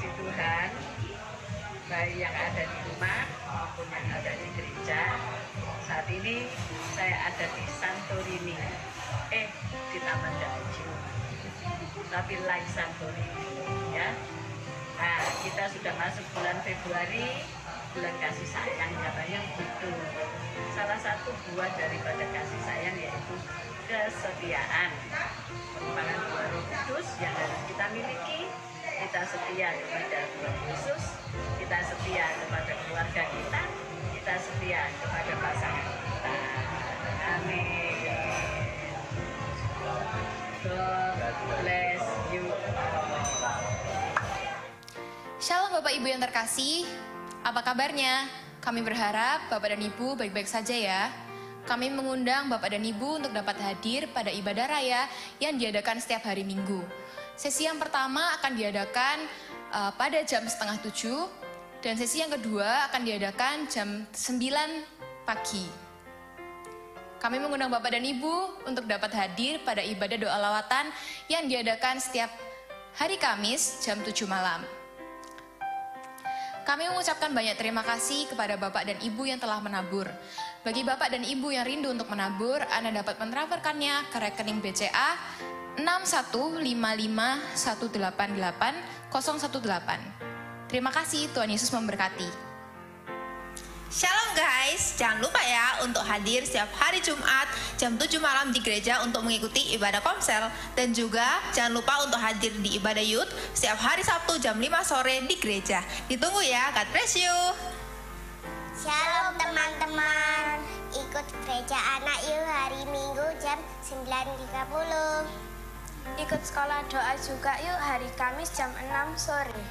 kasih Tuhan, baik yang ada di rumah maupun yang ada di gereja. Saat ini saya ada di Santorini, di Taman Daju, tapi like Santorini ya. Nah, kita sudah masuk bulan Februari, bulan kasih sayang katanya begitu. Salah satu buah daripada kasih sayang yaitu kesetiaan, merupakan buah Roh Kudus yang harus kita miliki. Kita setia kepada Tuhan Yesus, kita setia kepada keluarga kita, kita setia kepada pasangan kita. Amin. God bless you. Shalom Bapak Ibu yang terkasih, apa kabarnya? Kami berharap Bapak dan Ibu baik-baik saja ya. Kami mengundang Bapak dan Ibu untuk dapat hadir pada ibadah raya yang diadakan setiap hari Minggu. Sesi yang pertama akan diadakan pada jam 6:30 dan sesi yang kedua akan diadakan jam 9 pagi. Kami mengundang Bapak dan Ibu untuk dapat hadir pada ibadah doa lawatan yang diadakan setiap hari Kamis jam 7 malam. Kami mengucapkan banyak terima kasih kepada Bapak dan Ibu yang telah menabur. Bagi Bapak dan Ibu yang rindu untuk menabur, Anda dapat mentransferkannya ke rekening BCA 6155188018. Terima kasih, Tuhan Yesus memberkati. Shalom guys, jangan lupa ya untuk hadir setiap hari Jumat jam 7 malam di gereja untuk mengikuti ibadah komsel. Dan juga jangan lupa untuk hadir di ibadah youth setiap hari Sabtu jam 5 sore di gereja. Ditunggu ya, God bless you. Shalom teman-teman, ikut gereja anak yuk hari Minggu jam 9.30. Ikut sekolah doa juga yuk hari Kamis jam 6 sore.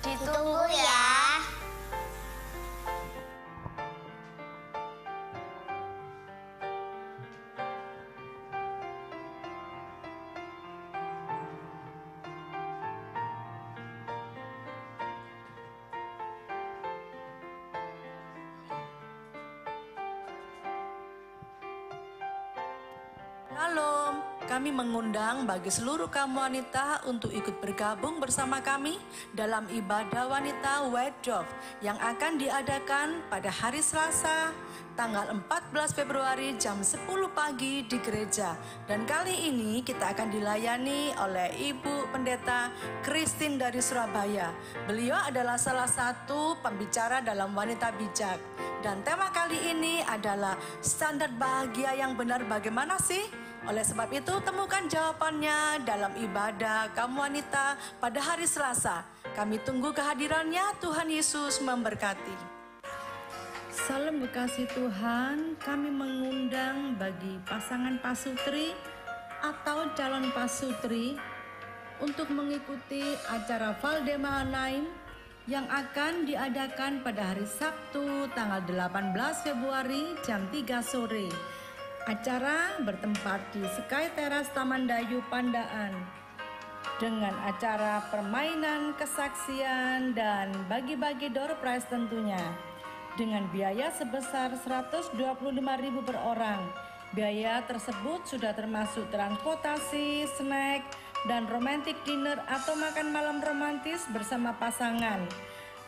Ditunggu ya. Shalom, kami mengundang bagi seluruh kaum wanita untuk ikut bergabung bersama kami dalam ibadah wanita Wedov yang akan diadakan pada hari Selasa tanggal 14 Februari jam 10 pagi di gereja. Dan kali ini kita akan dilayani oleh Ibu Pendeta Christine dari Surabaya. Beliau adalah salah satu pembicara dalam Wanita Bijak. Dan tema kali ini adalah standar bahagia yang benar bagaimana sih? Oleh sebab itu temukan jawabannya dalam ibadah kaum wanita pada hari Selasa. Kami tunggu kehadirannya. Tuhan Yesus memberkati. Salam bekasih Tuhan, kami mengundang bagi pasangan pasutri atau calon pasutri untuk mengikuti acara Valdemahanaim yang akan diadakan pada hari Sabtu tanggal 18 Februari jam 3 sore. Acara bertempat di Sky Teras Taman Dayu Pandaan dengan acara permainan, kesaksian, dan bagi-bagi door prize tentunya dengan biaya sebesar 125.000 per orang. Biaya tersebut sudah termasuk transportasi, snack, dan romantic dinner atau makan malam romantis bersama pasangan.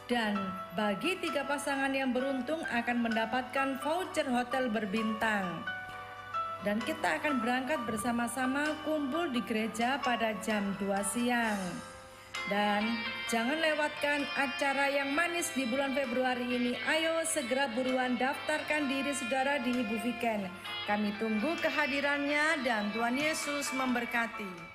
Dan bagi 3 pasangan yang beruntung akan mendapatkan voucher hotel berbintang. Dan kita akan berangkat bersama-sama kumpul di gereja pada jam 2 siang. Dan jangan lewatkan acara yang manis di bulan Februari ini. Ayo segera buruan daftarkan diri saudara di Ibu Viken. Kami tunggu kehadirannya dan Tuhan Yesus memberkati.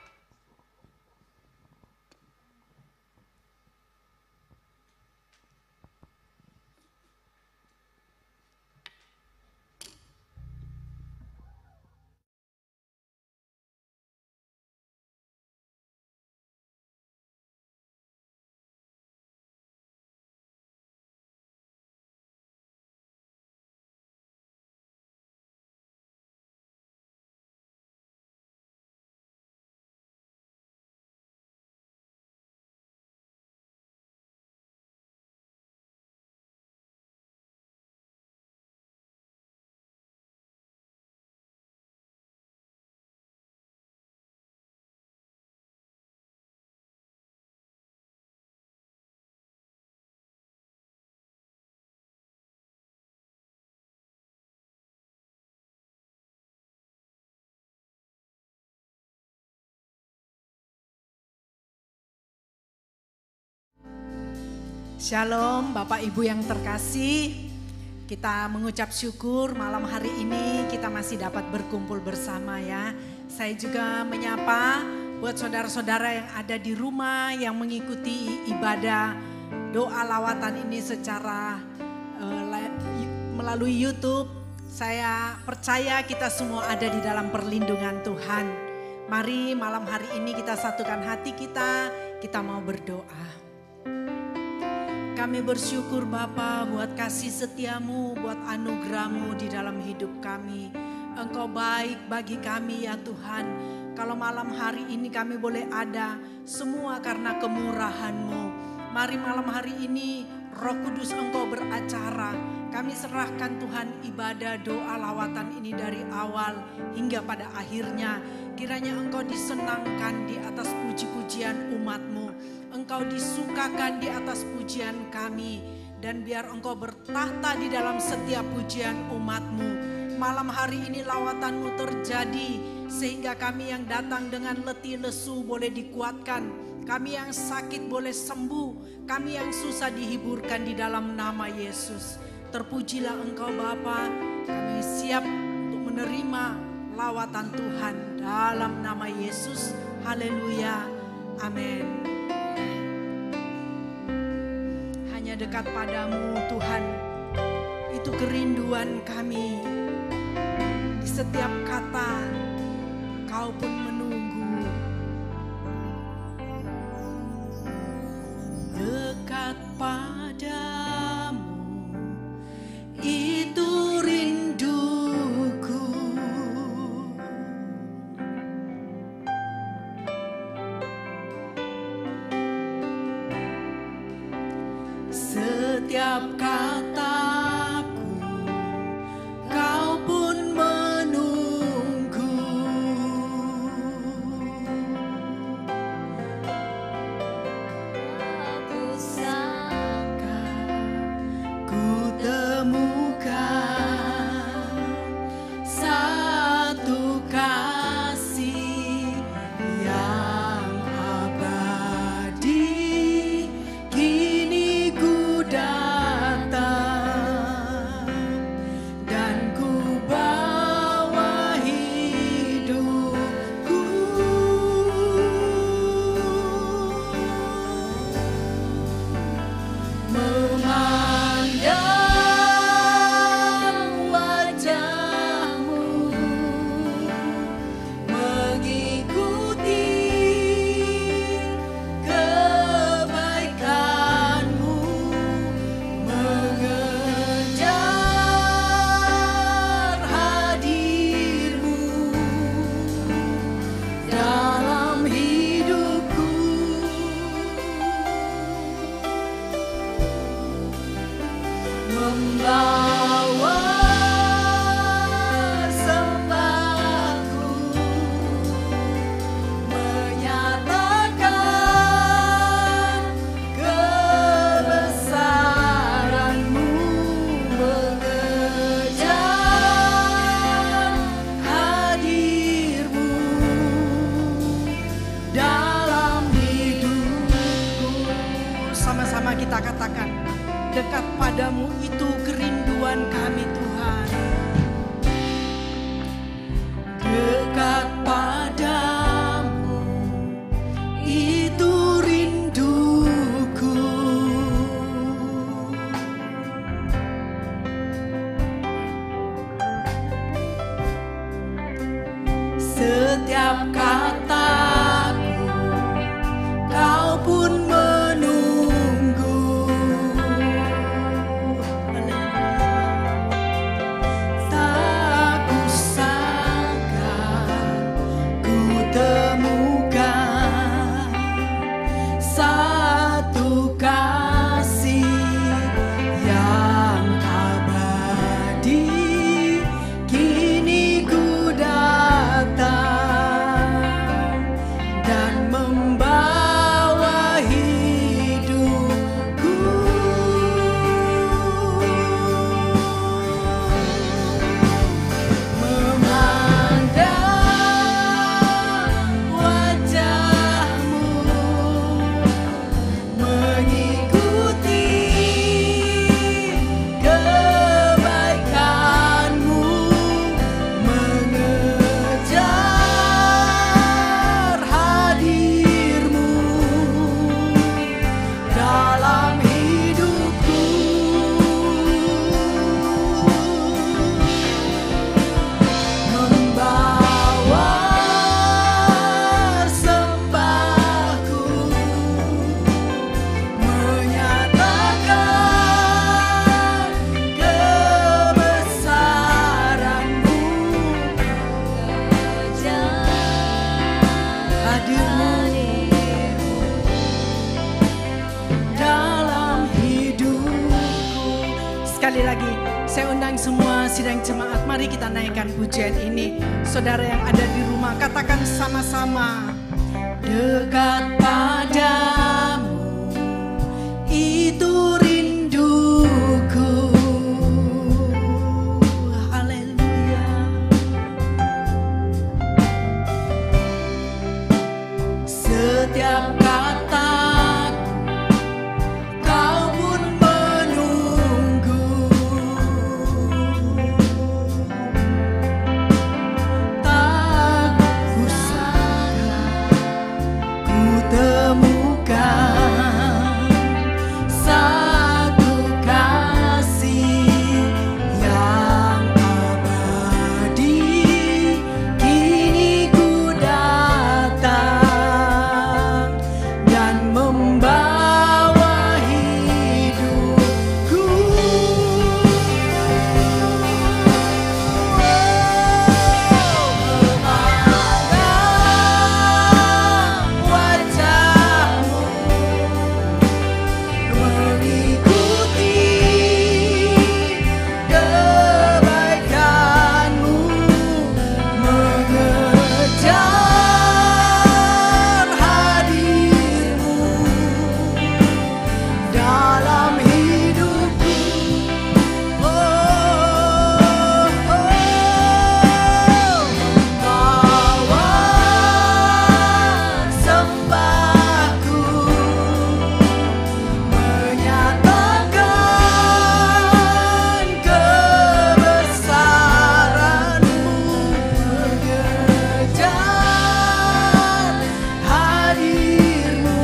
Shalom Bapak Ibu yang terkasih, kita mengucap syukur malam hari ini kita masih dapat berkumpul bersama ya. Saya juga menyapa buat saudara-saudara yang ada di rumah yang mengikuti ibadah doa lawatan ini secara melalui YouTube. Saya percaya kita semua ada di dalam perlindungan Tuhan. Mari malam hari ini kita satukan hati kita mau berdoa. Kami bersyukur Bapa buat kasih setiamu, buat anugerahmu di dalam hidup kami. Engkau baik bagi kami ya Tuhan. Kalau malam hari ini kami boleh ada, semua karena kemurahan-Mu. Mari malam hari ini Roh Kudus Engkau beracara. Kami serahkan Tuhan ibadah doa lawatan ini dari awal hingga pada akhirnya. Kiranya Engkau disenangkan di atas puji-pujian umat-Mu. Engkau disukakan di atas pujian kami. Dan biar Engkau bertahta di dalam setiap pujian umat-Mu. Malam hari ini lawatan-Mu terjadi. Sehingga kami yang datang dengan letih lesu boleh dikuatkan. Kami yang sakit boleh sembuh. Kami yang susah dihiburkan di dalam nama Yesus. Terpujilah Engkau Bapa. Kami siap untuk menerima lawatan Tuhan dalam nama Yesus. Haleluya. Amin. Hanya dekat padamu Tuhan, itu kerinduan kami. Di setiap kata Kau pun menunggu. Dekat padamu, itu rinduku. Setiap kataku, Kau pun menunggu. Aku sangka ku temukan satu kasih yang abadi. Kini ku datang dan ku bawa hidupku. Memandang wajah-Mu, mengikuti kebaikan-Mu, mengejar hadir-Mu dalam hidupku. Membawa sembahku, menyatakan kebesaran-Mu, mengejar hadir-Mu dalam hidupku. Sama-sama kita katakan, dekat padamu itu kerinduan kami Tuhan. Dekat padamu itu rinduku. Setiap kataku, Kau pun menunggu. Tak kusangka ku temukan satu kasih yang abadi. Kini ku datang dan membawa hidupku. Memandang wajah-Mu, mengikuti undang semua sidang jemaat, mari kita naikkan pujian ini. Saudara yang ada di rumah, katakan sama-sama. Dekat padamu, itu rinduku. Haleluya. Setiap kata kau pun menunggu, tak kusangka ku temukan satu kasih yang abadi. Kini ku datang dan membawa hidupku. Memandang wajahmu, mengikuti kebaikanmu, mengejar hadirmu dalam hidupku. Membawa sembahku, menyatakan kebesaranmu, mengejar hadirmu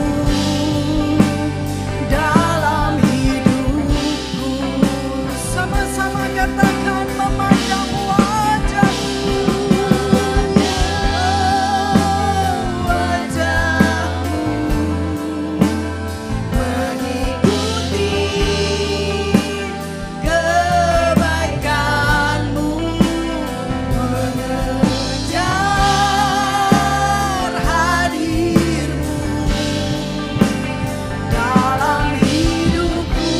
dalam hidupku. Sama-sama katakan, memandang wajahmu, mengikuti kebaikanmu, mengejar hadirmu dalam hidupku.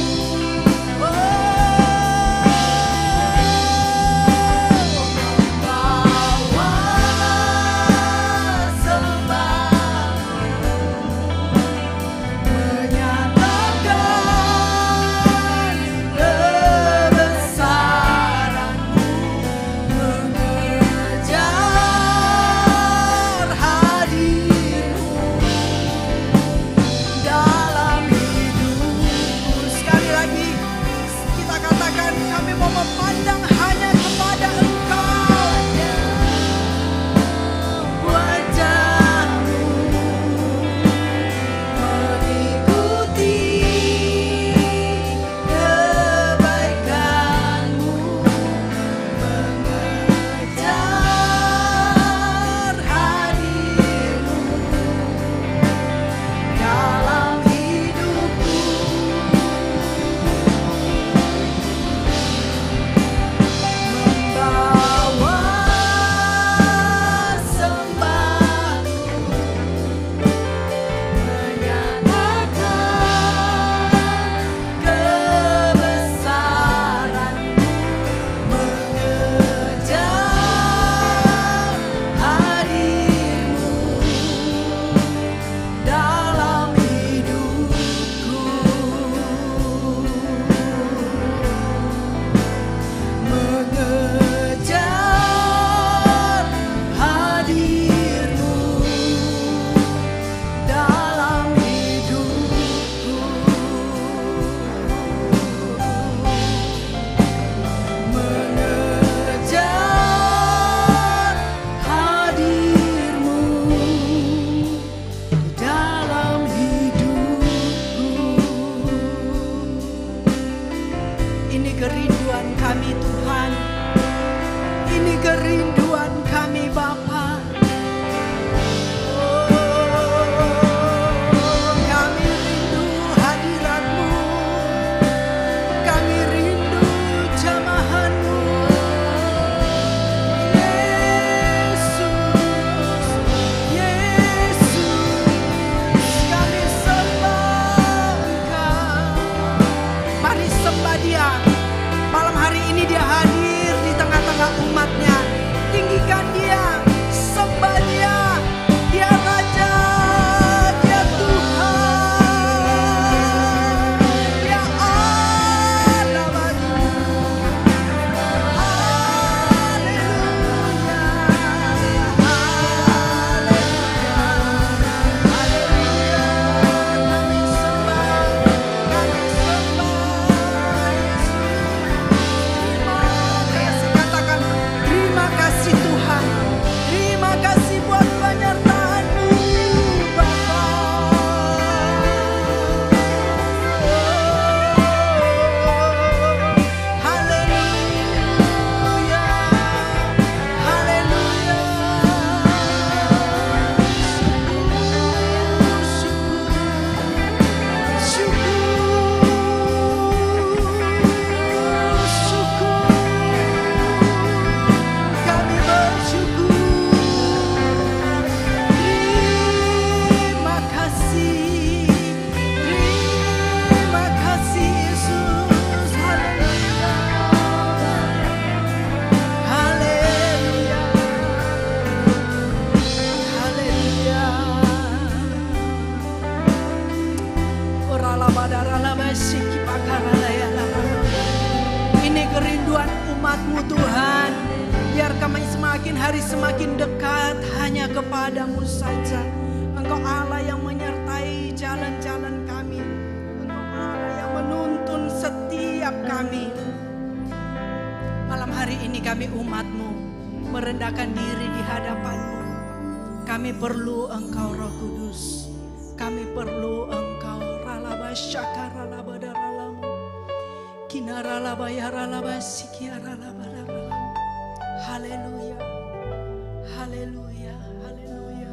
Membawa sembahku, menyatakan kebesaranmu, mengejar hadirmu dalam hidupku. Sekali lagi kita katakan, kami mau memandang hanya kepada Engkau, wajahmu, mengikuti kebaikanmu, mengejar hadirmu dalam hidupku. Membawa sembahku, menyatakan kebesaranmu, mengejar hadirmu dalam hidupku. Mengejar hadirmu dalam hidupku. Mengejar hadirmu dalam hidupku. Ini kerinduan kami Tuhan, ini kerinduan kami Bapa. Kami rindu hadirat-Mu, kami rindu jamahan-Mu. Yesus, Yesus, kami sembah Engkau. Mari sembah Dia. Malam hari ini Dia hadir. Ini kerinduan umat-Mu Tuhan. Biar kami semakin hari semakin dekat hanya kepadamu saja. Engkau Allah yang menyertai jalan-jalan kami. Engkau Allah yang menuntun setiap kami. Malam hari ini kami umat-Mu merendahkan diri di hadapan-Mu. Kami perlu Engkau Roh Kudus. Kami perlu Engkau. Ralabasyaka ralabadaralam. Kinaralabaya ralabasikiaralabadaralam. Haleluya. Haleluya. Haleluya.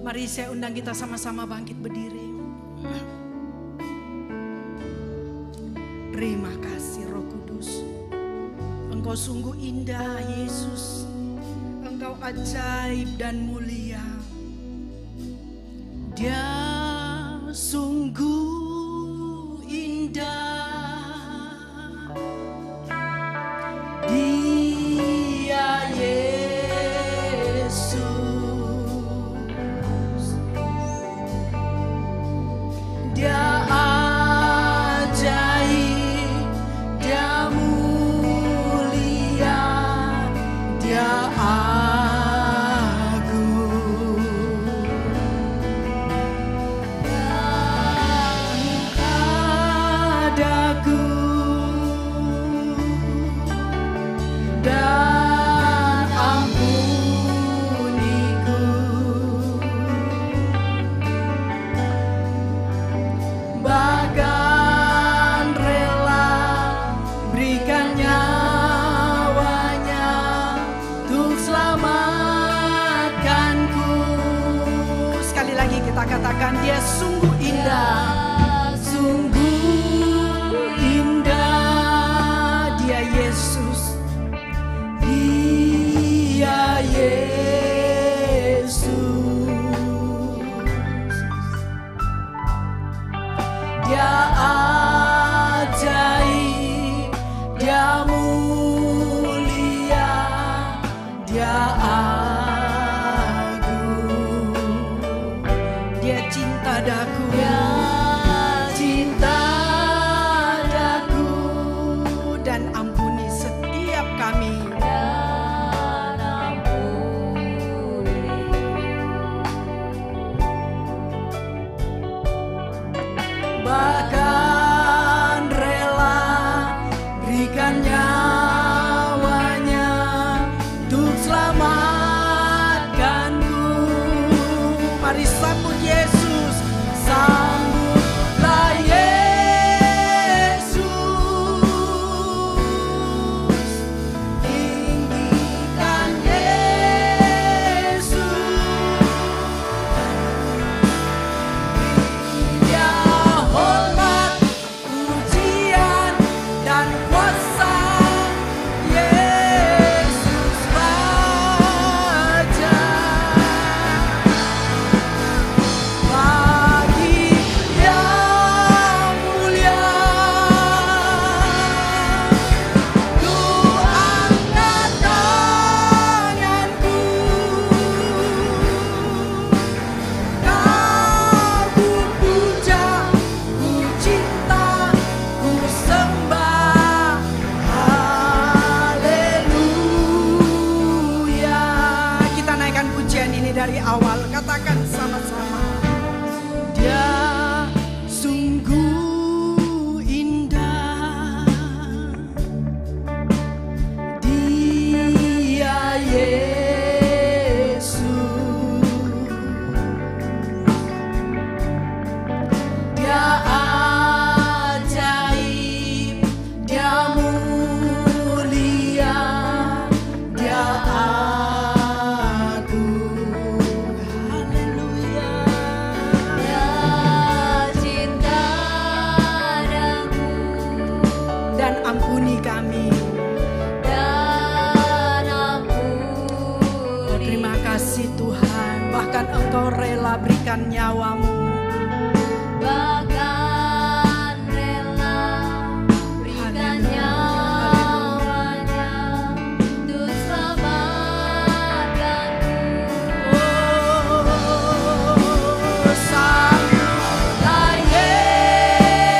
Mari saya undang kita sama-sama bangkit berdiri. Terima kasih Roh Kudus. Engkau sungguh indah Yesus. Engkau ajaib dan mulia. Dia sungguh indah. Dia Yesus. Dia ajaib, Dia mulia, Dia agung. Padaku dan ampuniku, bahkan rela berikan nyawanya untuk selamatkanku. Sekali lagi kita katakan, Dia sungguh indah, sungguh indah. Dia Yesus. Dia Yesus. Dia ajaib, Dia mulia, Dia agung. Dia cinta daku, Dia cinta daku, dan ampuni setiap kami. Bahkan rela berikan nyawanya untuk selamatkanku. Mari sambut Yesus, sambutlah Yesus, tinggikan Yesus. Dia hormat, pujian, dan kuasa. Yesus Raja. Bagi yang mulia, ku angkat tanganku. Kau ku puja, ku cinta, ku sembah. Haleluya. Kita naikkan pujian ini dari awal. Katakan sama-sama. Dia sungguh indah. Dia Yesus. Dia ajaib, Dia mulia, Dia agung. Haleluya. Dia cinta daku, dan ampuni kami. Dan ampuni. Terima kasih Tuhan. Bahkan Engkau rela berikan nyawamu. Bahkan rela berikan nyawanya untuk selamatkanku. Oh, sambutlah Yesus.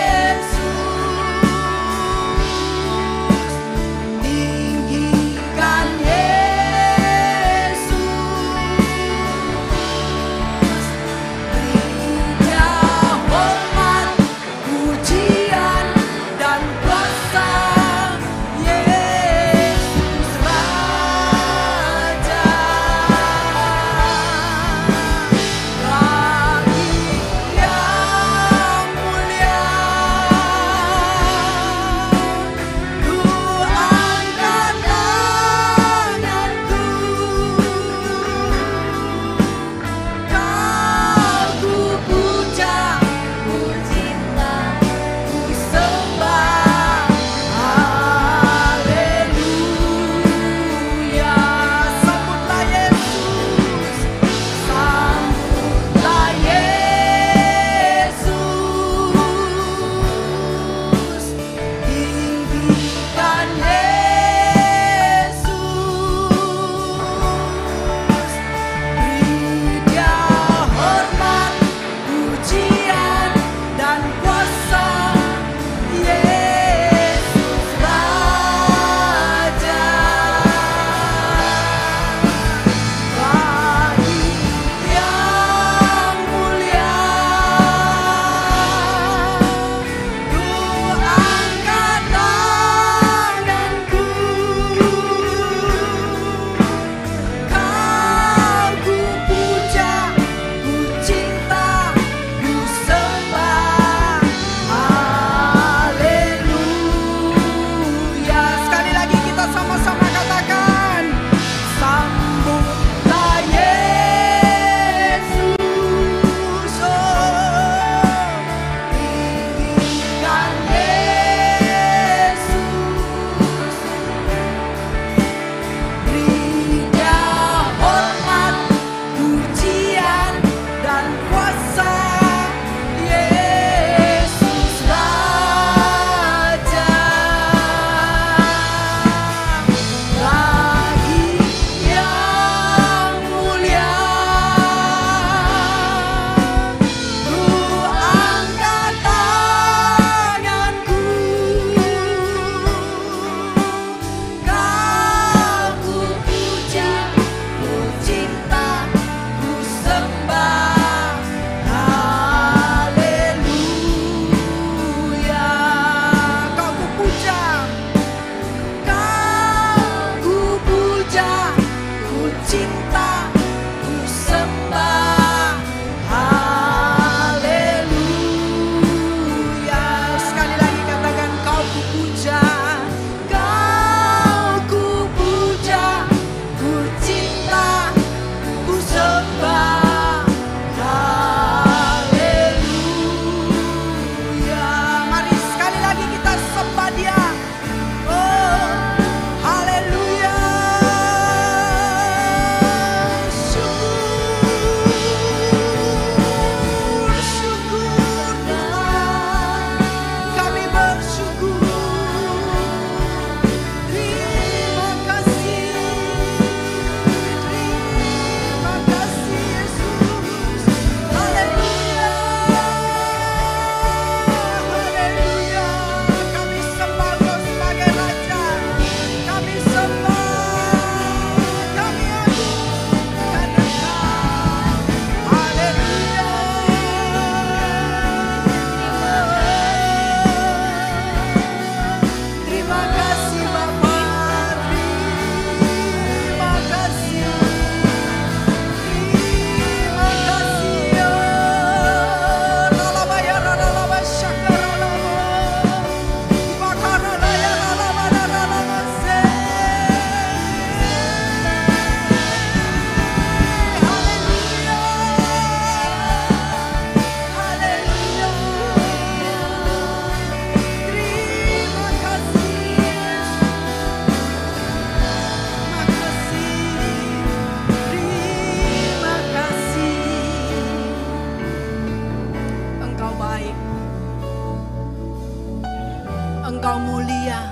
Engkau mulia,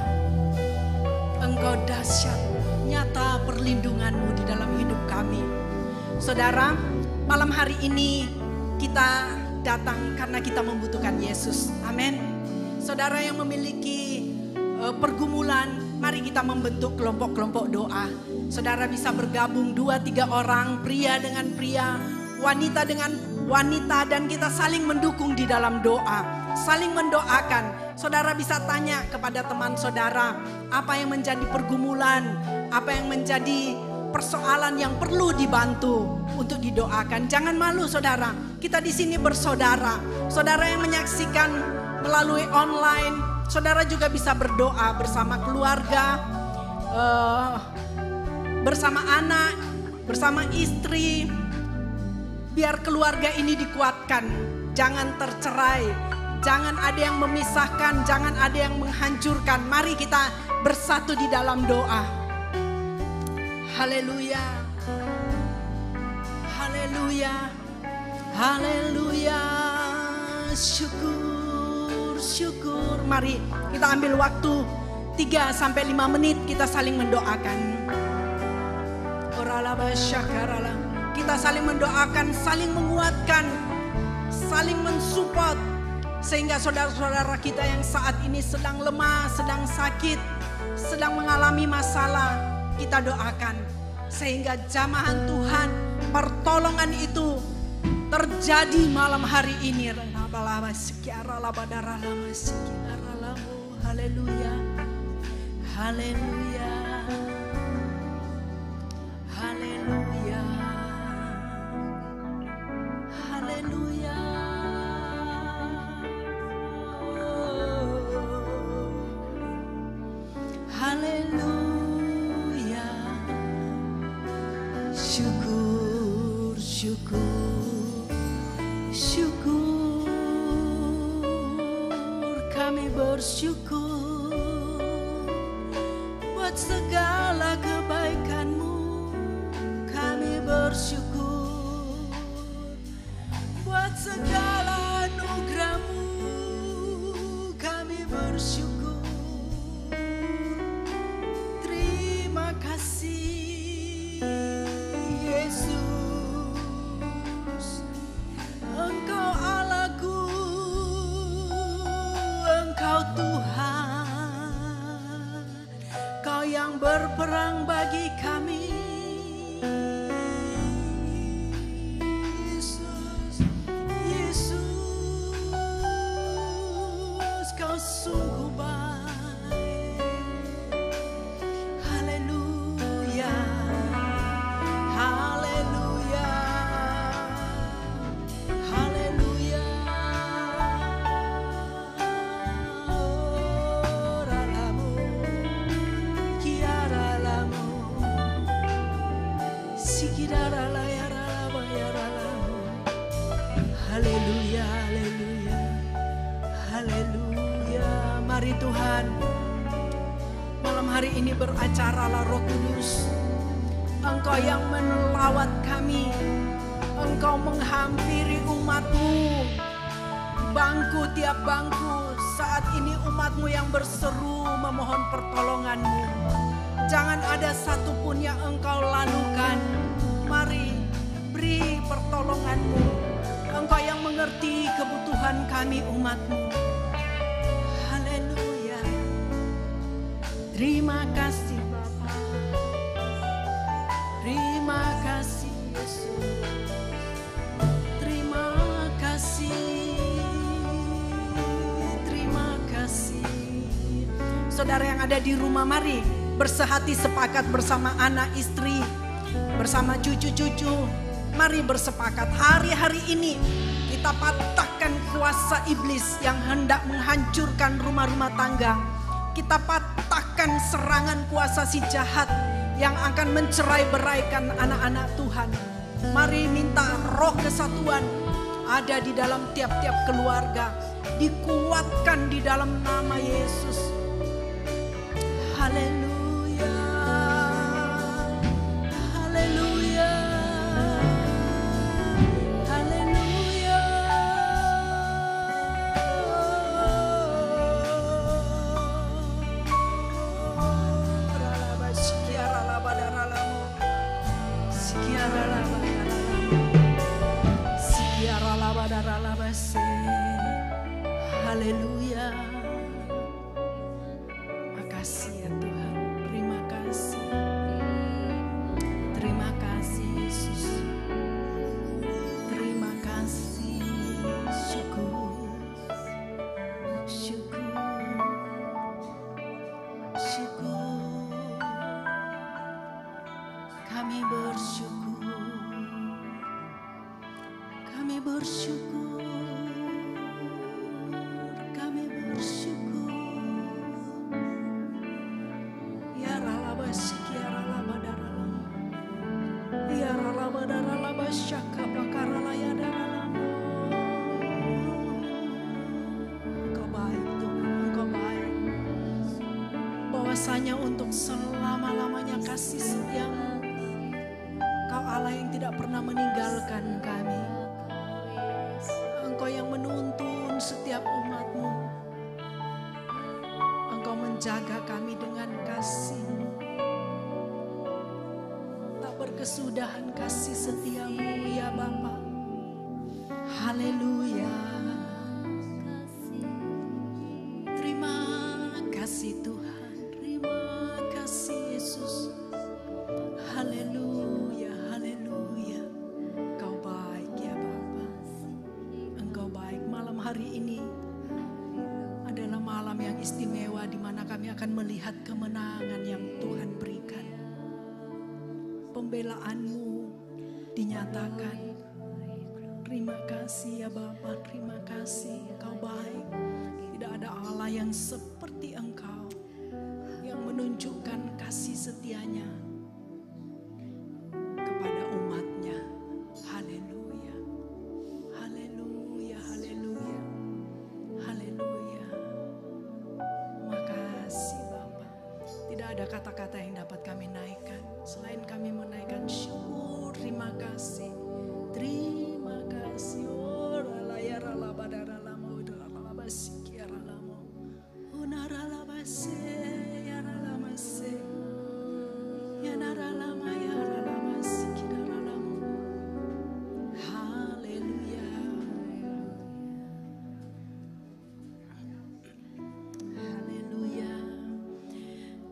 Engkau dahsyat, nyata perlindungan-Mu di dalam hidup kami. Saudara, malam hari ini kita datang karena kita membutuhkan Yesus. Amin. Saudara yang memiliki pergumulan, mari kita membentuk kelompok-kelompok doa. Saudara bisa bergabung 2-3 orang, pria dengan pria, wanita dengan wanita, dan kita saling mendukung di dalam doa, saling mendoakan. Saudara bisa tanya kepada teman saudara, apa yang menjadi pergumulan, apa yang menjadi persoalan yang perlu dibantu untuk didoakan. Jangan malu saudara, kita di sini bersaudara. Saudara yang menyaksikan melalui online, saudara juga bisa berdoa bersama keluarga, bersama anak, bersama istri. Biar keluarga ini dikuatkan, jangan tercerai, jangan ada yang memisahkan, jangan ada yang menghancurkan. Mari kita bersatu di dalam doa. Haleluya, haleluya, haleluya. Syukur, syukur. Mari kita ambil waktu 3-5 menit, kita saling mendoakan. Kita saling mendoakan, saling menguatkan, saling mensupport, sehingga saudara-saudara kita yang saat ini sedang lemah, sedang sakit, sedang mengalami masalah, kita doakan sehingga jamahan Tuhan, pertolongan itu terjadi malam hari ini. Haleluya, haleluya, haleluya, haleluya. Haleluya. Syukur, syukur, syukur. Kami bersyukur buat segala kebaikan-Mu. Kami bersyukur buat segala anugerah-Mu. Kami bersyukur. Terima kasih Yesus. Engkau Allahku, Engkau Tuhan, Kau yang berperang bagi kami. Yesus, Yesus, Kau sungguh baik. Haleluya, haleluya, haleluya. Oralamu, kiaralamu, sikidaralayaralamu, yaralamu. Haleluya, haleluya, haleluya. Mari Tuhan, malam hari ini beracaralah Roh Kudus. Engkau yang melawat kami, Engkau menghampiri umat-Mu. Bangku tiap bangku, saat ini umat-Mu yang berseru memohon pertolongan-Mu. Jangan ada satupun yang Engkau lalukan. Mari beri pertolongan-Mu. Engkau yang mengerti kebutuhan kami umat-Mu. Haleluya. Terima kasih Bapa. Terima kasih Yesus. Terima kasih. Terima kasih. Saudara yang ada di rumah, mari bersehati sepakat bersama anak istri, bersama cucu-cucu. Mari bersepakat hari-hari ini kita patahkan kuasa iblis yang hendak menghancurkan rumah-rumah tangga. Kita patahkan serangan kuasa si jahat yang akan mencerai-beraikan anak-anak Tuhan. Mari minta roh kesatuan ada di dalam tiap-tiap keluarga, dikuatkan di dalam nama Yesus. Haleluya, haleluya, haleluya. Haleluya. Makasih ya Tuhan. Terima kasih. Terima kasih Yesus. Terima kasih. Syukur. Syukur. Syukur. Kami bersyukur. Kami bersyukur. Kami bersyukur. Ya ralaba sikiara laba darala. Ya ralaba darala basyaka bakara laya darala. Engkau baik Tuhan, Engkau baik. Bahwasanya untuk selama-lamanya kasih setiamu. Kau Allah yang tidak pernah meninggalkan kami. Engkau yang menuntun setiap umat-Mu. Engkau menjaga kami dengan kasih-Mu. Tak berkesudahan kasih setiamu ya Bapa. Haleluya. Terima kasih Tuhan. Terima kasih Yesus. Haleluya. Haleluya. Engkau baik ya Bapa. Engkau baik. Malam hari ini adalah malam yang istimewa di mana kami akan melihat kemenangan yang Tuhan berikan. Pembelaanmu dinyatakan. Terima kasih ya Bapa, terima kasih. Engkau baik. Tidak ada Allah yang seperti Engkau yang menunjukkan kasih setianya kepada umatnya. Haleluya. Haleluya, haleluya. Haleluya. Makasih Bapa. Tidak ada kata-kata yang dapat kami naikkan selain kami menaikkan syukur. Terima kasih. Terima kasih. Oh, ralaya ralabadara lama udara labasiki ralamo. Unaralabase ya ralamase. Ya naralama ya ralamasiki ralamo. Haleluya. Haleluya.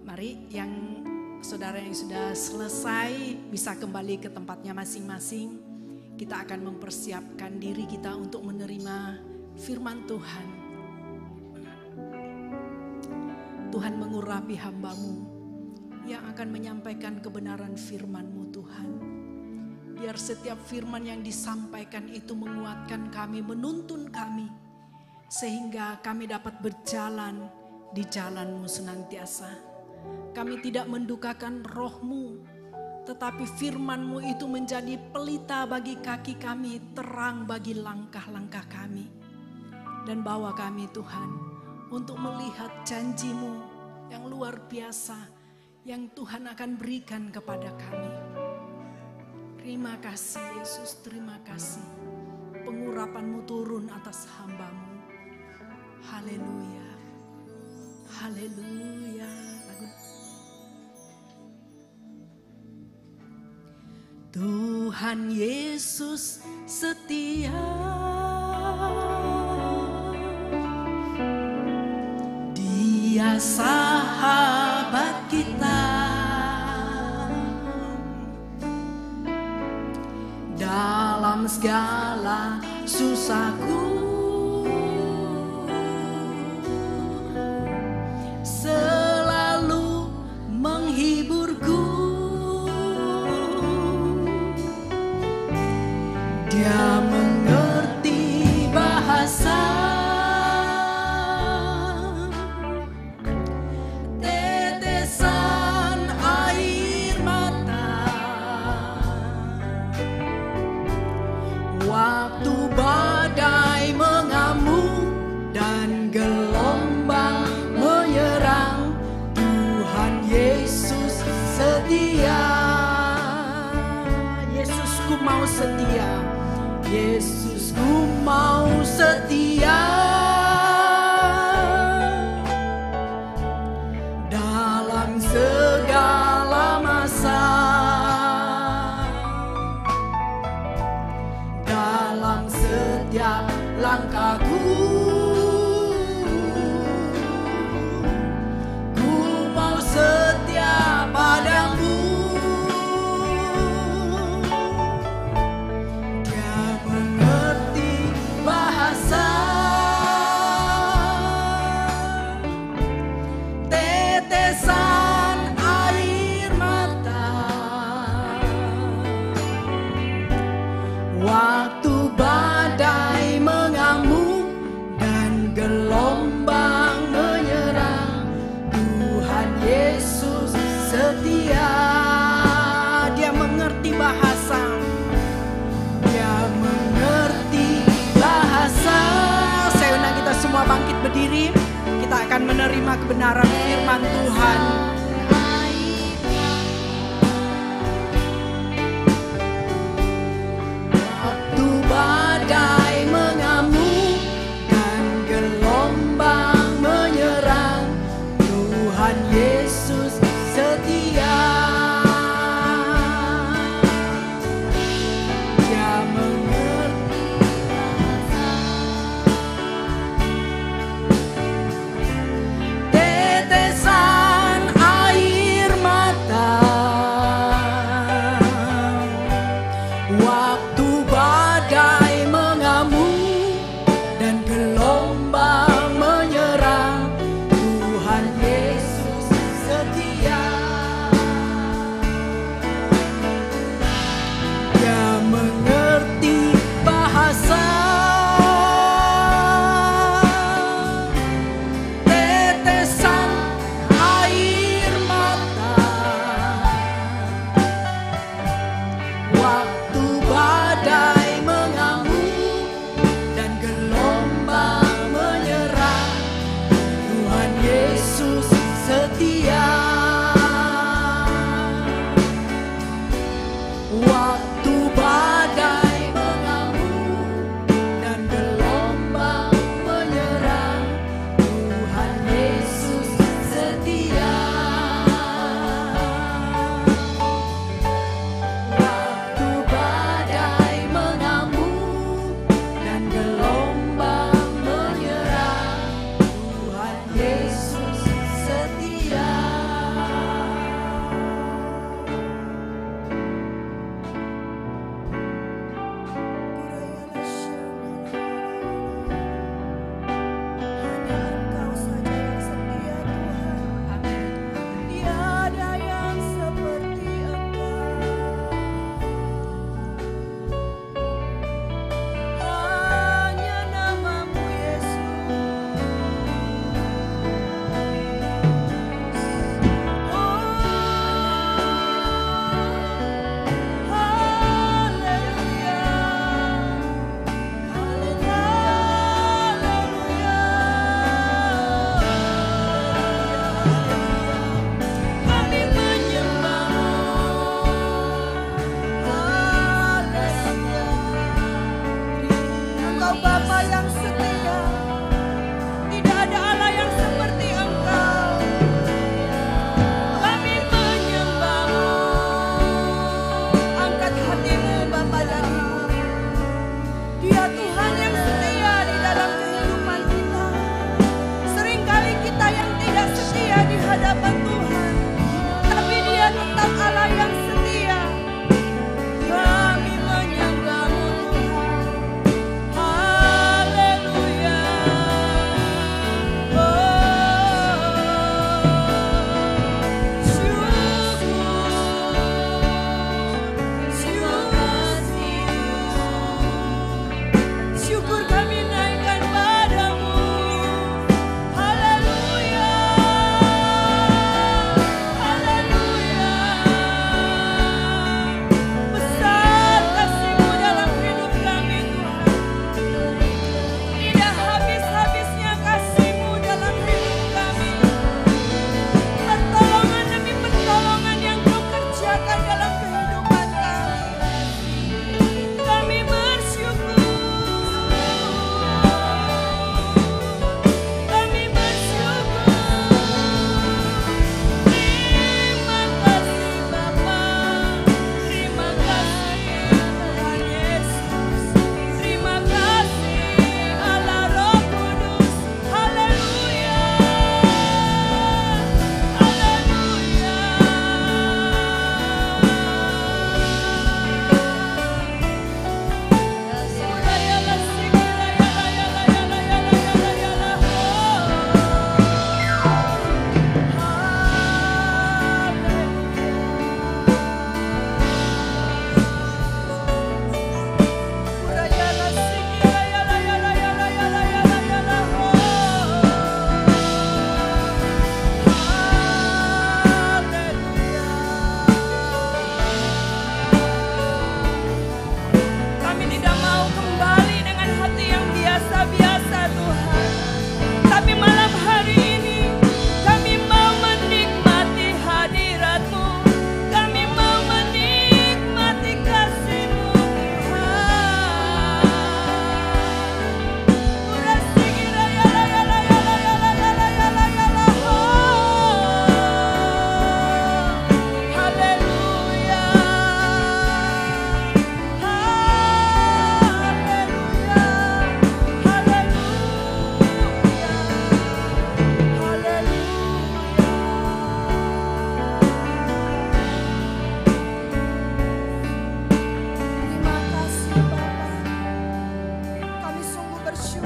Mari yang saudara yang sudah selesai bisa kembali ke tempatnya masing-masing. Kita akan mempersiapkan diri kita untuk menerima firman Tuhan. Tuhan mengurapi hamba-Mu yang akan menyampaikan kebenaran firman-Mu Tuhan. Biar setiap firman yang disampaikan itu menguatkan kami, menuntun kami. Sehingga kami dapat berjalan di jalan-Mu senantiasa. Kami tidak mendukakan roh-Mu. Tetapi firman-Mu itu menjadi pelita bagi kaki kami, terang bagi langkah-langkah kami. Dan bawa kami Tuhan untuk melihat janji-Mu yang luar biasa yang Tuhan akan berikan kepada kami. Terima kasih Yesus, terima kasih. Pengurapan-Mu turun atas hamba-Mu. Haleluya. Haleluya. Tuhan Yesus setia, Dia sahabat kita, dalam segala susahku selalu menghiburku. Dia mengerti bahasa tetesan air mata waktu badai mengamuk dan gelombang menyerang. Tuhan Yesus setia. Yesusku mau setia. Yesusku mau setia dalam segala masa, dalam setiap langkahku. akan menerima kebenaran firman Tuhan. Waktu badai mengamuk dan gelombang menyerang, Tuhan Yesus setia. Dia mengerti tetesan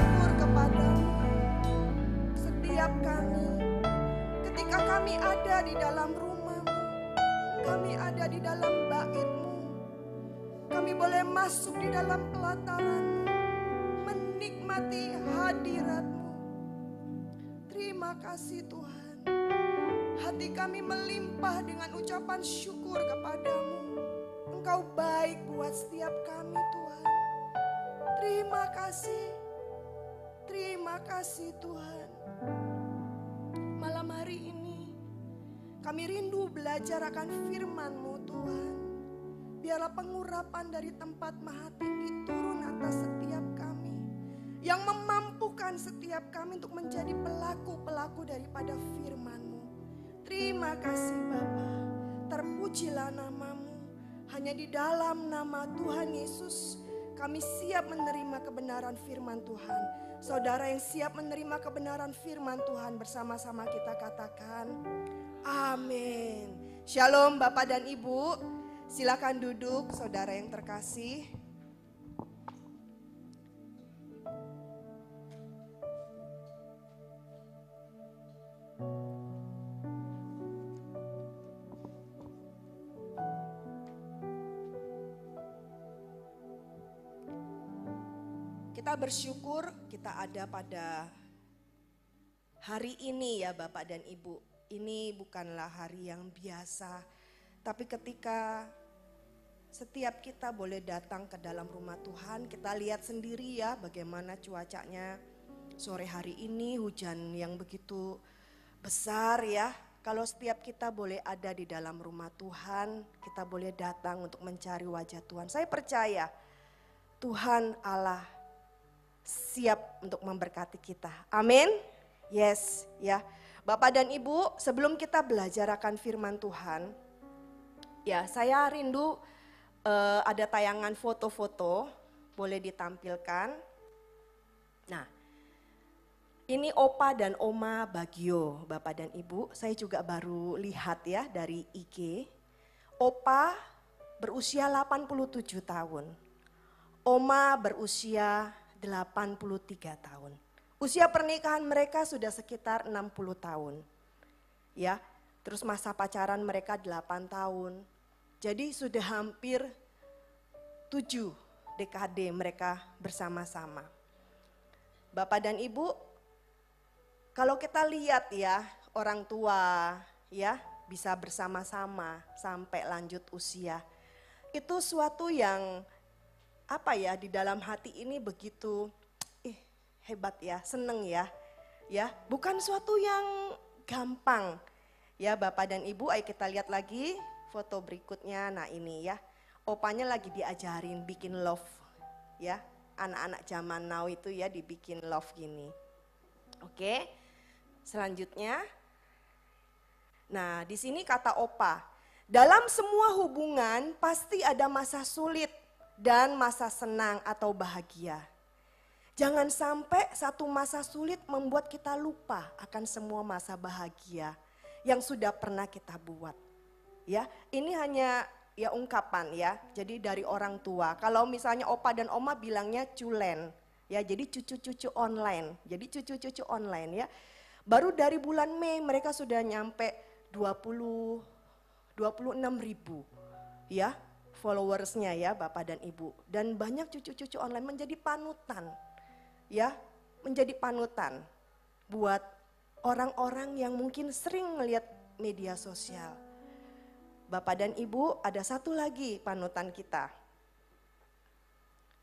bersyukur kepadamu. Setiap kami, ketika kami ada di dalam rumah-Mu, kami ada di dalam bait-Mu, kami boleh masuk di dalam pelataran-Mu, menikmati hadirat-Mu. Terima kasih Tuhan. Hati kami melimpah dengan ucapan syukur kepadamu. Engkau baik buat setiap kami Tuhan. Terima kasih Tuhan. Malam hari ini kami rindu belajar akan firman-Mu Tuhan. Biarlah pengurapan dari tempat maha tinggi turun atas setiap kami. Yang memampukan setiap kami untuk menjadi pelaku-pelaku daripada firman-Mu. Terima kasih Bapa, terpujilah nama-Mu. Hanya di dalam nama Tuhan Yesus kami siap menerima kebenaran firman Tuhan. Saudara yang siap menerima kebenaran firman Tuhan bersama-sama kita katakan amin. Shalom Bapak dan Ibu, silakan duduk saudara yang terkasih. Kita bersyukur kita ada pada hari ini ya Bapak dan Ibu. Ini bukanlah hari yang biasa, tapi ketika setiap kita boleh datang ke dalam rumah Tuhan, kita lihat sendiri ya bagaimana cuacanya sore hari ini, hujan yang begitu besar ya. Kalau setiap kita boleh ada di dalam rumah Tuhan, kita boleh datang untuk mencari wajah Tuhan. Saya percaya Tuhan Allah siap untuk memberkati kita. Amin. Yes, ya. Bapak dan Ibu, sebelum kita belajar akan firman Tuhan, ya saya rindu ada tayangan foto-foto, boleh ditampilkan. Nah, ini Opa dan Oma Bagio, Bapak dan Ibu. Saya juga baru lihat ya dari IG. Opa berusia 87 tahun. Oma berusia 83 tahun. Usia pernikahan mereka sudah sekitar 60 tahun. Ya, terus masa pacaran mereka 8 tahun. Jadi sudah hampir 7 dekade mereka bersama-sama. Bapak dan Ibu, kalau kita lihat ya, orang tua ya bisa bersama-sama sampai lanjut usia. Itu suatu yang di dalam hati ini begitu hebat ya, seneng ya. Ya, bukan suatu yang gampang. Ya, Bapak dan Ibu, ayo kita lihat lagi foto berikutnya. Nah, ini ya. Opanya lagi diajarin bikin love. Ya, anak-anak zaman now itu ya dibikin love gini. Oke. Selanjutnya. Nah, di sini kata Opa, dalam semua hubungan pasti ada masa sulit dan masa senang atau bahagia. Jangan sampai satu masa sulit membuat kita lupa akan semua masa bahagia yang sudah pernah kita buat. Ya, ini hanya ya ungkapan ya. Jadi dari orang tua. Kalau misalnya Opa dan Oma bilangnya culen. Ya, jadi cucu-cucu online. Jadi cucu-cucu online ya. Baru dari bulan Mei mereka sudah nyampe 26 ribu. Ya, followersnya ya Bapak dan Ibu. Dan banyak cucu-cucu online menjadi panutan. Ya, menjadi panutan buat orang-orang yang mungkin sering melihat media sosial. Bapak dan Ibu, ada satu lagi panutan kita.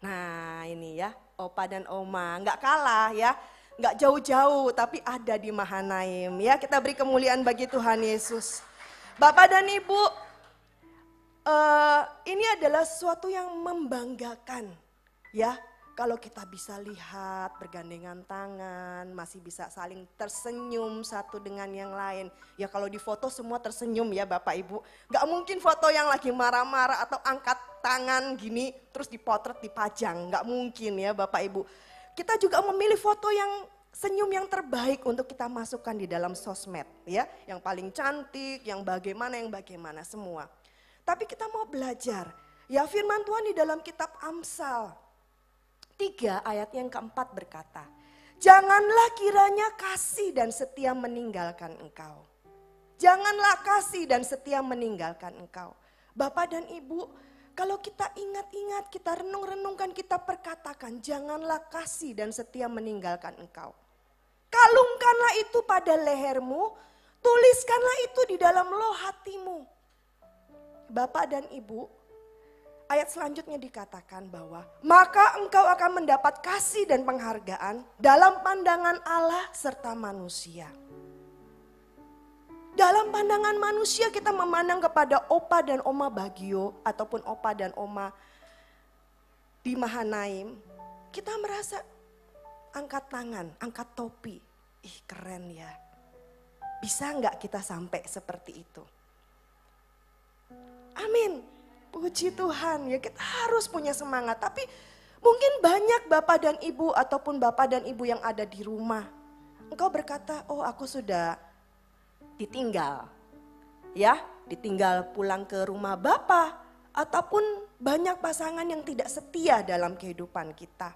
Nah, ini ya, Opa dan Oma, nggak kalah ya, nggak jauh-jauh, tapi ada di Mahanaim. Ya, kita beri kemuliaan bagi Tuhan Yesus. Bapak dan Ibu, ini adalah sesuatu yang membanggakan, ya. Kalau kita bisa lihat bergandengan tangan, masih bisa saling tersenyum satu dengan yang lain. Ya kalau di foto semua tersenyum ya Bapak Ibu. Gak mungkin foto yang lagi marah-marah atau angkat tangan gini terus dipotret dipajang. Gak mungkin ya Bapak Ibu. Kita juga memilih foto yang senyum yang terbaik untuk kita masukkan di dalam sosmed. Ya, yang paling cantik, yang bagaimana semua. Tapi kita mau belajar. Ya firman Tuhan di dalam kitab Amsal. 3 ayat yang keempat berkata, janganlah kiranya kasih dan setia meninggalkan engkau. Janganlah kasih dan setia meninggalkan engkau. Bapak dan Ibu, kalau kita ingat-ingat, kita renung-renungkan, kita perkatakan, janganlah kasih dan setia meninggalkan engkau. Kalungkanlah itu pada lehermu, tuliskanlah itu di dalam loh hatimu. Bapak dan Ibu, ayat selanjutnya dikatakan bahwa maka engkau akan mendapat kasih dan penghargaan dalam pandangan Allah serta manusia. Dalam pandangan manusia kita memandang kepada opa dan oma Bagio ataupun opa dan oma di Mahanaim. Kita merasa angkat tangan, angkat topi. Ih keren ya. Bisa nggak kita sampai seperti itu? Amin. Puji Tuhan ya, kita harus punya semangat. Tapi mungkin banyak bapak dan ibu ataupun bapak dan ibu yang ada di rumah. Engkau berkata, oh aku sudah ditinggal. Ya, ditinggal pulang ke rumah bapak. Ataupun banyak pasangan yang tidak setia dalam kehidupan kita.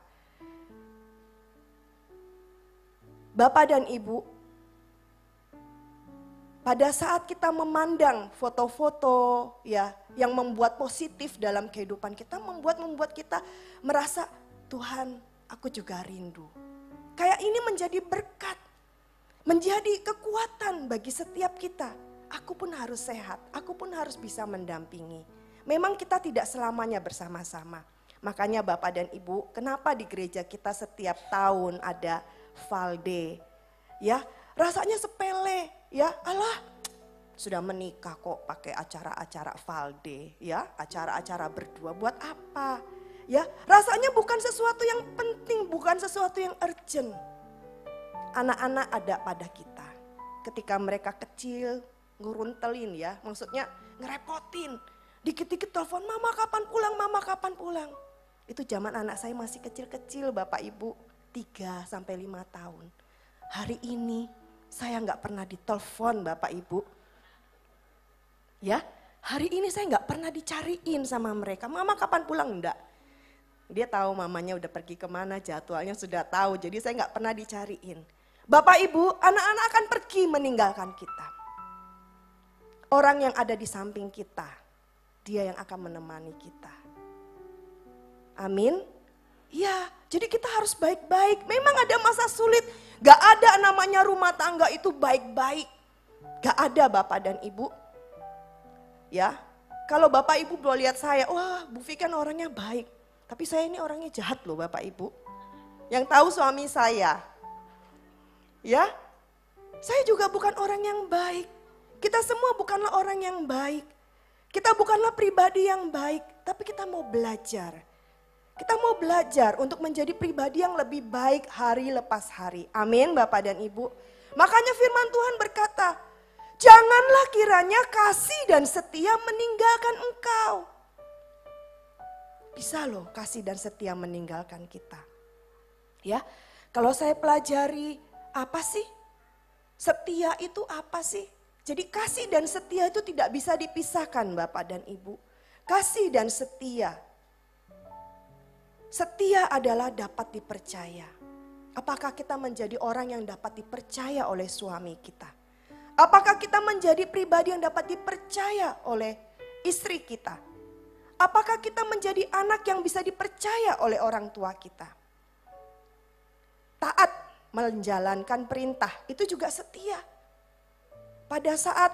Bapak dan ibu, pada saat kita memandang foto-foto ya yang membuat positif dalam kehidupan kita, membuat kita merasa Tuhan, aku juga rindu. Kayak ini menjadi berkat, menjadi kekuatan bagi setiap kita. Aku pun harus sehat, aku pun harus bisa mendampingi. Memang kita tidak selamanya bersama-sama. Makanya Bapak dan Ibu, kenapa di gereja kita setiap tahun ada Valde? Ya, rasanya sepele. Ya, Allah sudah menikah kok pakai acara-acara Valde, ya, acara-acara berdua buat apa? Ya, rasanya bukan sesuatu yang penting, bukan sesuatu yang urgent. Anak-anak ada pada kita. Ketika mereka kecil, nguruntelin ya, maksudnya ngerepotin. Dikit-dikit telepon, mama kapan pulang, mama kapan pulang. Itu zaman anak saya masih kecil-kecil Bapak Ibu, 3 sampai 5 tahun. Hari ini saya nggak pernah ditelepon Bapak Ibu. Ya, hari ini saya nggak pernah dicariin sama mereka. Mama kapan pulang? Enggak. Dia tahu mamanya udah pergi kemana, jadwalnya sudah tahu. Jadi saya nggak pernah dicariin. Bapak Ibu, anak-anak akan pergi meninggalkan kita. Orang yang ada di samping kita, dia yang akan menemani kita. Amin. Ya, jadi kita harus baik-baik. Memang ada masa sulit. Gak ada namanya rumah tangga itu baik-baik. Gak ada Bapak dan Ibu. Ya, kalau Bapak Ibu boleh lihat saya, wah Bu Vi kan orangnya baik. Tapi saya ini orangnya jahat loh Bapak Ibu. Yang tahu suami saya. Ya, saya juga bukan orang yang baik. Kita semua bukanlah orang yang baik. Kita bukanlah pribadi yang baik. Tapi kita mau belajar. Kita mau belajar untuk menjadi pribadi yang lebih baik hari lepas hari. Amin Bapak dan Ibu. Makanya firman Tuhan berkata, janganlah kiranya kasih dan setia meninggalkan engkau. Bisa loh kasih dan setia meninggalkan kita. Ya, kalau saya pelajari apa sih? Setia itu apa sih? Jadi kasih dan setia itu tidak bisa dipisahkan Bapak dan Ibu. Kasih dan setia. Setia adalah dapat dipercaya. Apakah kita menjadi orang yang dapat dipercaya oleh suami kita? Apakah kita menjadi pribadi yang dapat dipercaya oleh istri kita? Apakah kita menjadi anak yang bisa dipercaya oleh orang tua kita? Taat menjalankan perintah itu juga setia. Pada saat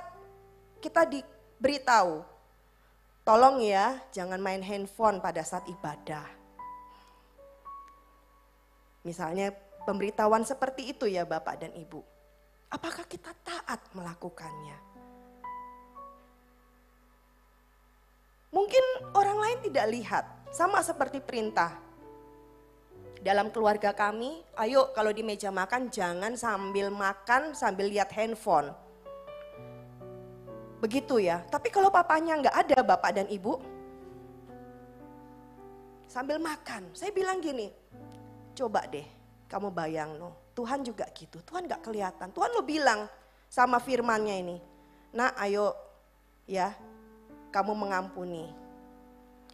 kita diberitahu, tolong ya jangan main handphone pada saat ibadah. Misalnya pemberitahuan seperti itu ya Bapak dan Ibu. Apakah kita taat melakukannya? Mungkin orang lain tidak lihat, sama seperti perintah. Dalam keluarga kami, ayo kalau di meja makan jangan sambil makan sambil lihat handphone. Begitu ya, tapi kalau papanya nggak ada Bapak dan Ibu, sambil makan, saya bilang gini, coba deh kamu bayang Tuhan juga gitu, Tuhan gak kelihatan. Tuhan lo bilang sama firman-Nya ini, nah ayo ya kamu mengampuni.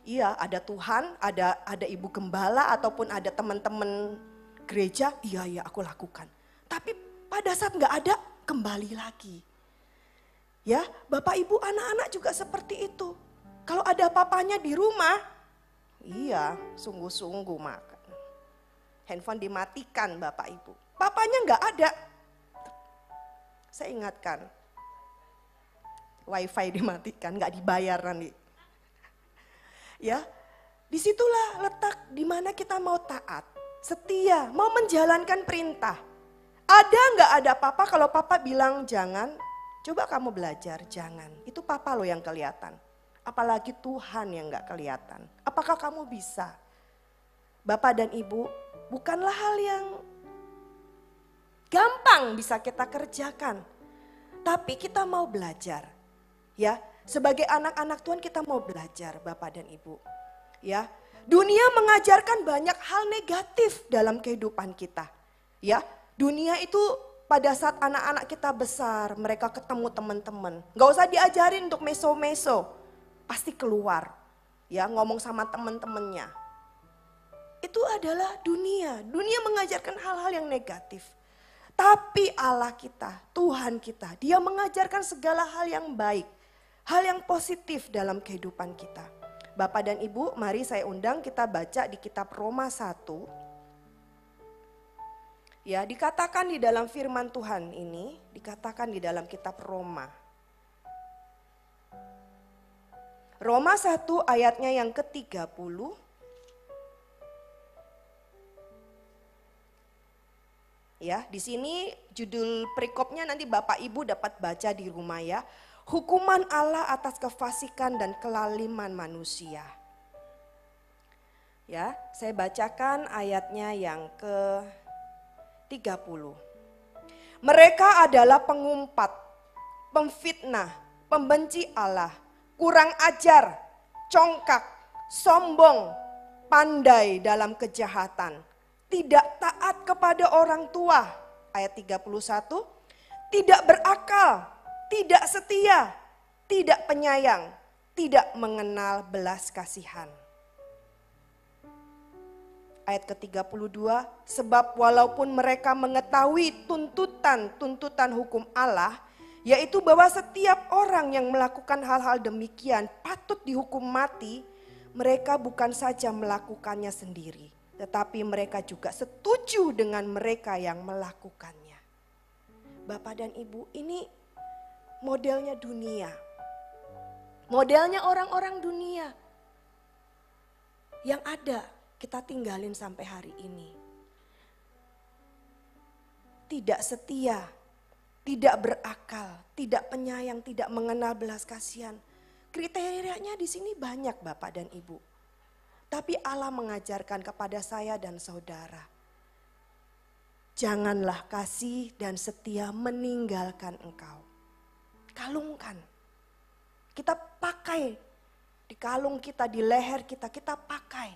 Iya, ada Tuhan, ada ibu gembala ataupun ada teman-teman gereja, iya aku lakukan. Tapi pada saat nggak ada, kembali lagi. Ya, Bapak Ibu anak-anak juga seperti itu. Kalau ada papanya di rumah, iya sungguh-sungguh makan. Handphone dimatikan Bapak Ibu. Papanya nggak ada. Saya ingatkan, wifi dimatikan, nggak dibayar nanti. Ya, disitulah letak di mana kita mau taat, setia, mau menjalankan perintah. Ada nggak ada papa kalau papa bilang jangan, coba kamu belajar, jangan. Itu papa lo yang kelihatan. Apalagi Tuhan yang nggak kelihatan. Apakah kamu bisa? Bapak dan Ibu, bukanlah hal yang gampang bisa kita kerjakan. Tapi kita mau belajar. Ya, sebagai anak-anak Tuhan kita mau belajar Bapak dan Ibu. Ya, dunia mengajarkan banyak hal negatif dalam kehidupan kita. Ya, dunia itu pada saat anak-anak kita besar, mereka ketemu teman-teman. Gak usah diajarin untuk meso-meso, pasti keluar. Ya, ngomong sama teman-temannya. Itu adalah dunia. Dunia mengajarkan hal-hal yang negatif. Tapi Allah kita, Tuhan kita, Dia mengajarkan segala hal yang baik. Hal yang positif dalam kehidupan kita. Bapak dan Ibu, mari saya undang kita baca di kitab Roma 1. Ya, dikatakan di dalam firman Tuhan ini, dikatakan di dalam kitab Roma. Roma 1 ayatnya yang ke-30. Ya, di sini judul perikopnya nanti Bapak Ibu dapat baca di rumah ya. Hukuman Allah atas kefasikan dan kelaliman manusia. Ya, saya bacakan ayatnya yang ke-30. Mereka adalah pengumpat, pemfitnah, pembenci Allah, kurang ajar, congkak, sombong, pandai dalam kejahatan, tidak taat kepada orang tua. Ayat 31, tidak berakal, tidak setia, tidak penyayang, tidak mengenal belas kasihan. Ayat ke-32, sebab walaupun mereka mengetahui tuntutan hukum Allah, yaitu bahwa setiap orang yang melakukan hal-hal demikian patut dihukum mati, mereka bukan saja melakukannya sendiri, tetapi mereka juga setuju dengan mereka yang melakukannya. Bapak dan Ibu, ini modelnya dunia. Modelnya orang-orang dunia yang ada kita tinggalin sampai hari ini. Tidak setia, tidak berakal, tidak penyayang, tidak mengenal belas kasihan. Kriterianya di sini banyak Bapak dan Ibu. Tapi Allah mengajarkan kepada saya dan saudara, janganlah kasih dan setia meninggalkan engkau. Kalungkan. Kita pakai di kalung kita, di leher kita, kita pakai.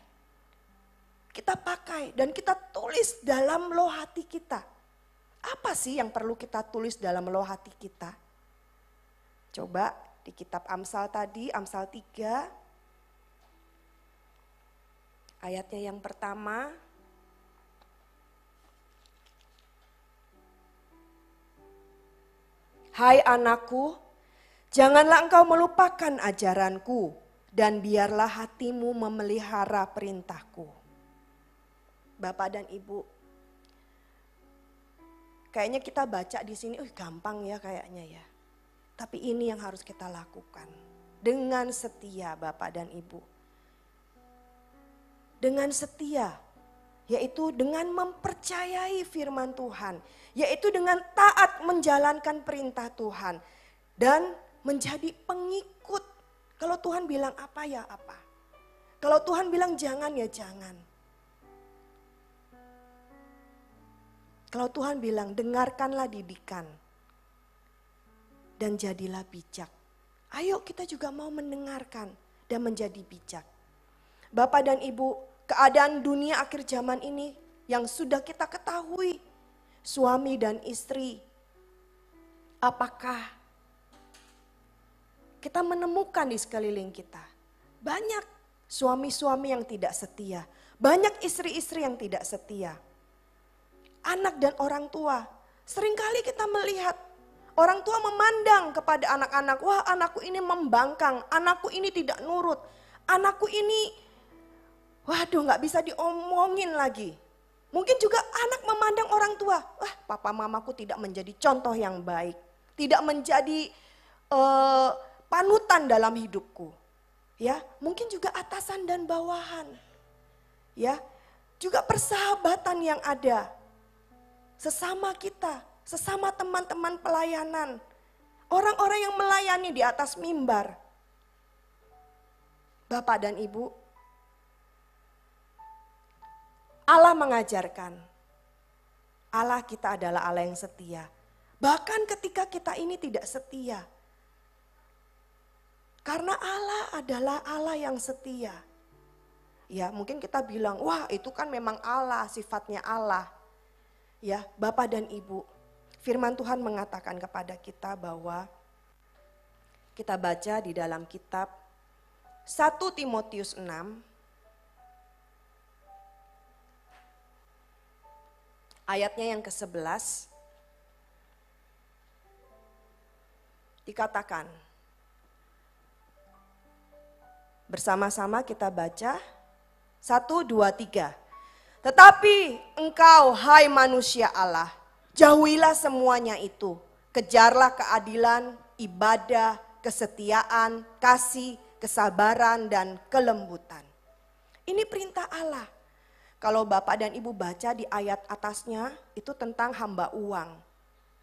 Kita pakai dan kita tulis dalam loh hati kita. Apa sih yang perlu kita tulis dalam loh hati kita? Coba di kitab Amsal tadi, Amsal 3. Ayatnya yang pertama. Hai anakku, janganlah engkau melupakan ajaranku dan biarlah hatimu memelihara perintahku. Bapak dan Ibu, kayaknya kita baca di sini, gampang ya kayaknya ya. Tapi ini yang harus kita lakukan dengan setia Bapak dan Ibu. Dengan setia, yaitu dengan mempercayai firman Tuhan, yaitu dengan taat menjalankan perintah Tuhan dan menjadi pengikut. Kalau Tuhan bilang apa ya apa. Kalau Tuhan bilang jangan ya jangan. Kalau Tuhan bilang dengarkanlah didikan dan jadilah bijak. Ayo kita juga mau mendengarkan dan menjadi bijak. Bapak dan Ibu, keadaan dunia akhir zaman ini yang sudah kita ketahui, suami dan istri, apakah kita menemukan di sekeliling kita? Banyak suami-suami yang tidak setia, banyak istri-istri yang tidak setia. Anak dan orang tua, seringkali kita melihat orang tua memandang kepada anak-anak, wah anakku ini membangkang, anakku ini tidak nurut, anakku ini, waduh gak bisa diomongin lagi. Mungkin juga anak memandang orang tua, wah papa mamaku tidak menjadi contoh yang baik, tidak menjadi panutan dalam hidupku. Ya, mungkin juga atasan dan bawahan. Ya, juga persahabatan yang ada. Sesama kita, sesama teman-teman pelayanan. Orang-orang yang melayani di atas mimbar. Bapak dan Ibu, Allah mengajarkan, Allah kita adalah Allah yang setia. Bahkan ketika kita ini tidak setia. Karena Allah adalah Allah yang setia. Ya, mungkin kita bilang, wah itu kan memang Allah, sifatnya Allah. Ya, Bapak dan Ibu, firman Tuhan mengatakan kepada kita bahwa kita baca di dalam kitab 1 Timotius 6 ayatnya yang ke-11 dikatakan, bersama-sama kita baca 1, 2, 3. Tetapi engkau hai manusia Allah, jauhilah semuanya itu. Kejarlah keadilan, ibadah, kesetiaan, kasih, kesabaran dan kelembutan. Ini perintah Allah. Kalau Bapak dan Ibu baca di ayat atasnya itu tentang hamba uang.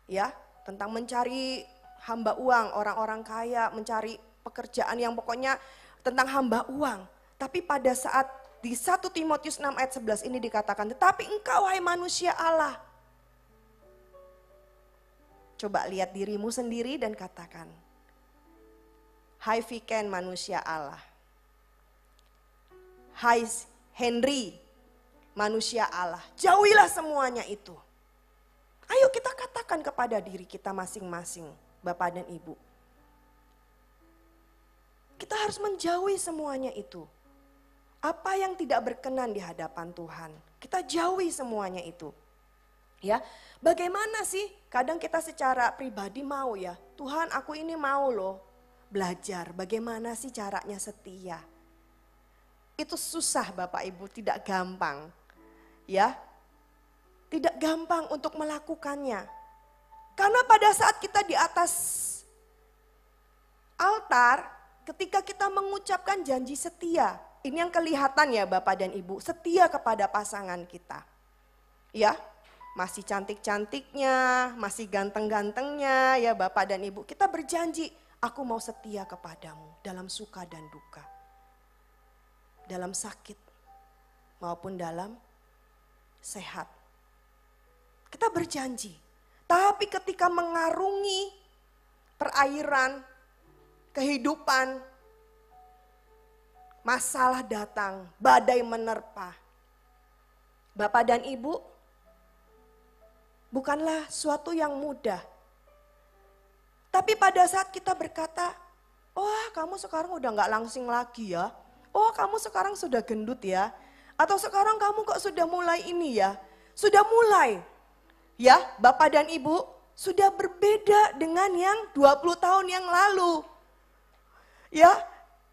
Ya, tentang mencari hamba uang, orang-orang kaya mencari pekerjaan yang pokoknya tentang hamba uang. Tapi pada saat di 1 Timotius 6 ayat 11 ini dikatakan, tetapi engkau hai manusia Allah. Coba lihat dirimu sendiri dan katakan, hai Viken manusia Allah. Hai Henry manusia Allah. Jauhilah semuanya itu. Ayo kita katakan kepada diri kita masing-masing, Bapak dan Ibu. Kita harus menjauhi semuanya itu. Apa yang tidak berkenan di hadapan Tuhan, kita jauhi semuanya itu. Ya, bagaimana sih? Kadang kita secara pribadi mau ya, Tuhan aku ini mau loh belajar bagaimana sih caranya setia. Itu susah Bapak Ibu, tidak gampang. Ya, tidak gampang untuk melakukannya. Karena pada saat kita di atas altar, ketika kita mengucapkan janji setia, ini yang kelihatan ya Bapak dan Ibu, setia kepada pasangan kita. Ya, masih cantik-cantiknya, masih ganteng-gantengnya ya Bapak dan Ibu. Kita berjanji, aku mau setia kepadamu dalam suka dan duka. Dalam sakit maupun dalam sehat. Kita berjanji. Tapi ketika mengarungi perairan, kehidupan, masalah datang, badai menerpa. Bapak dan Ibu, bukanlah suatu yang mudah. Tapi pada saat kita berkata, wah kamu sekarang udah gak langsing lagi ya. Oh kamu sekarang sudah gendut ya. Atau sekarang kamu kok sudah mulai ini ya. Sudah mulai. Ya Bapak dan Ibu, sudah berbeda dengan yang 20 tahun yang lalu. Ya,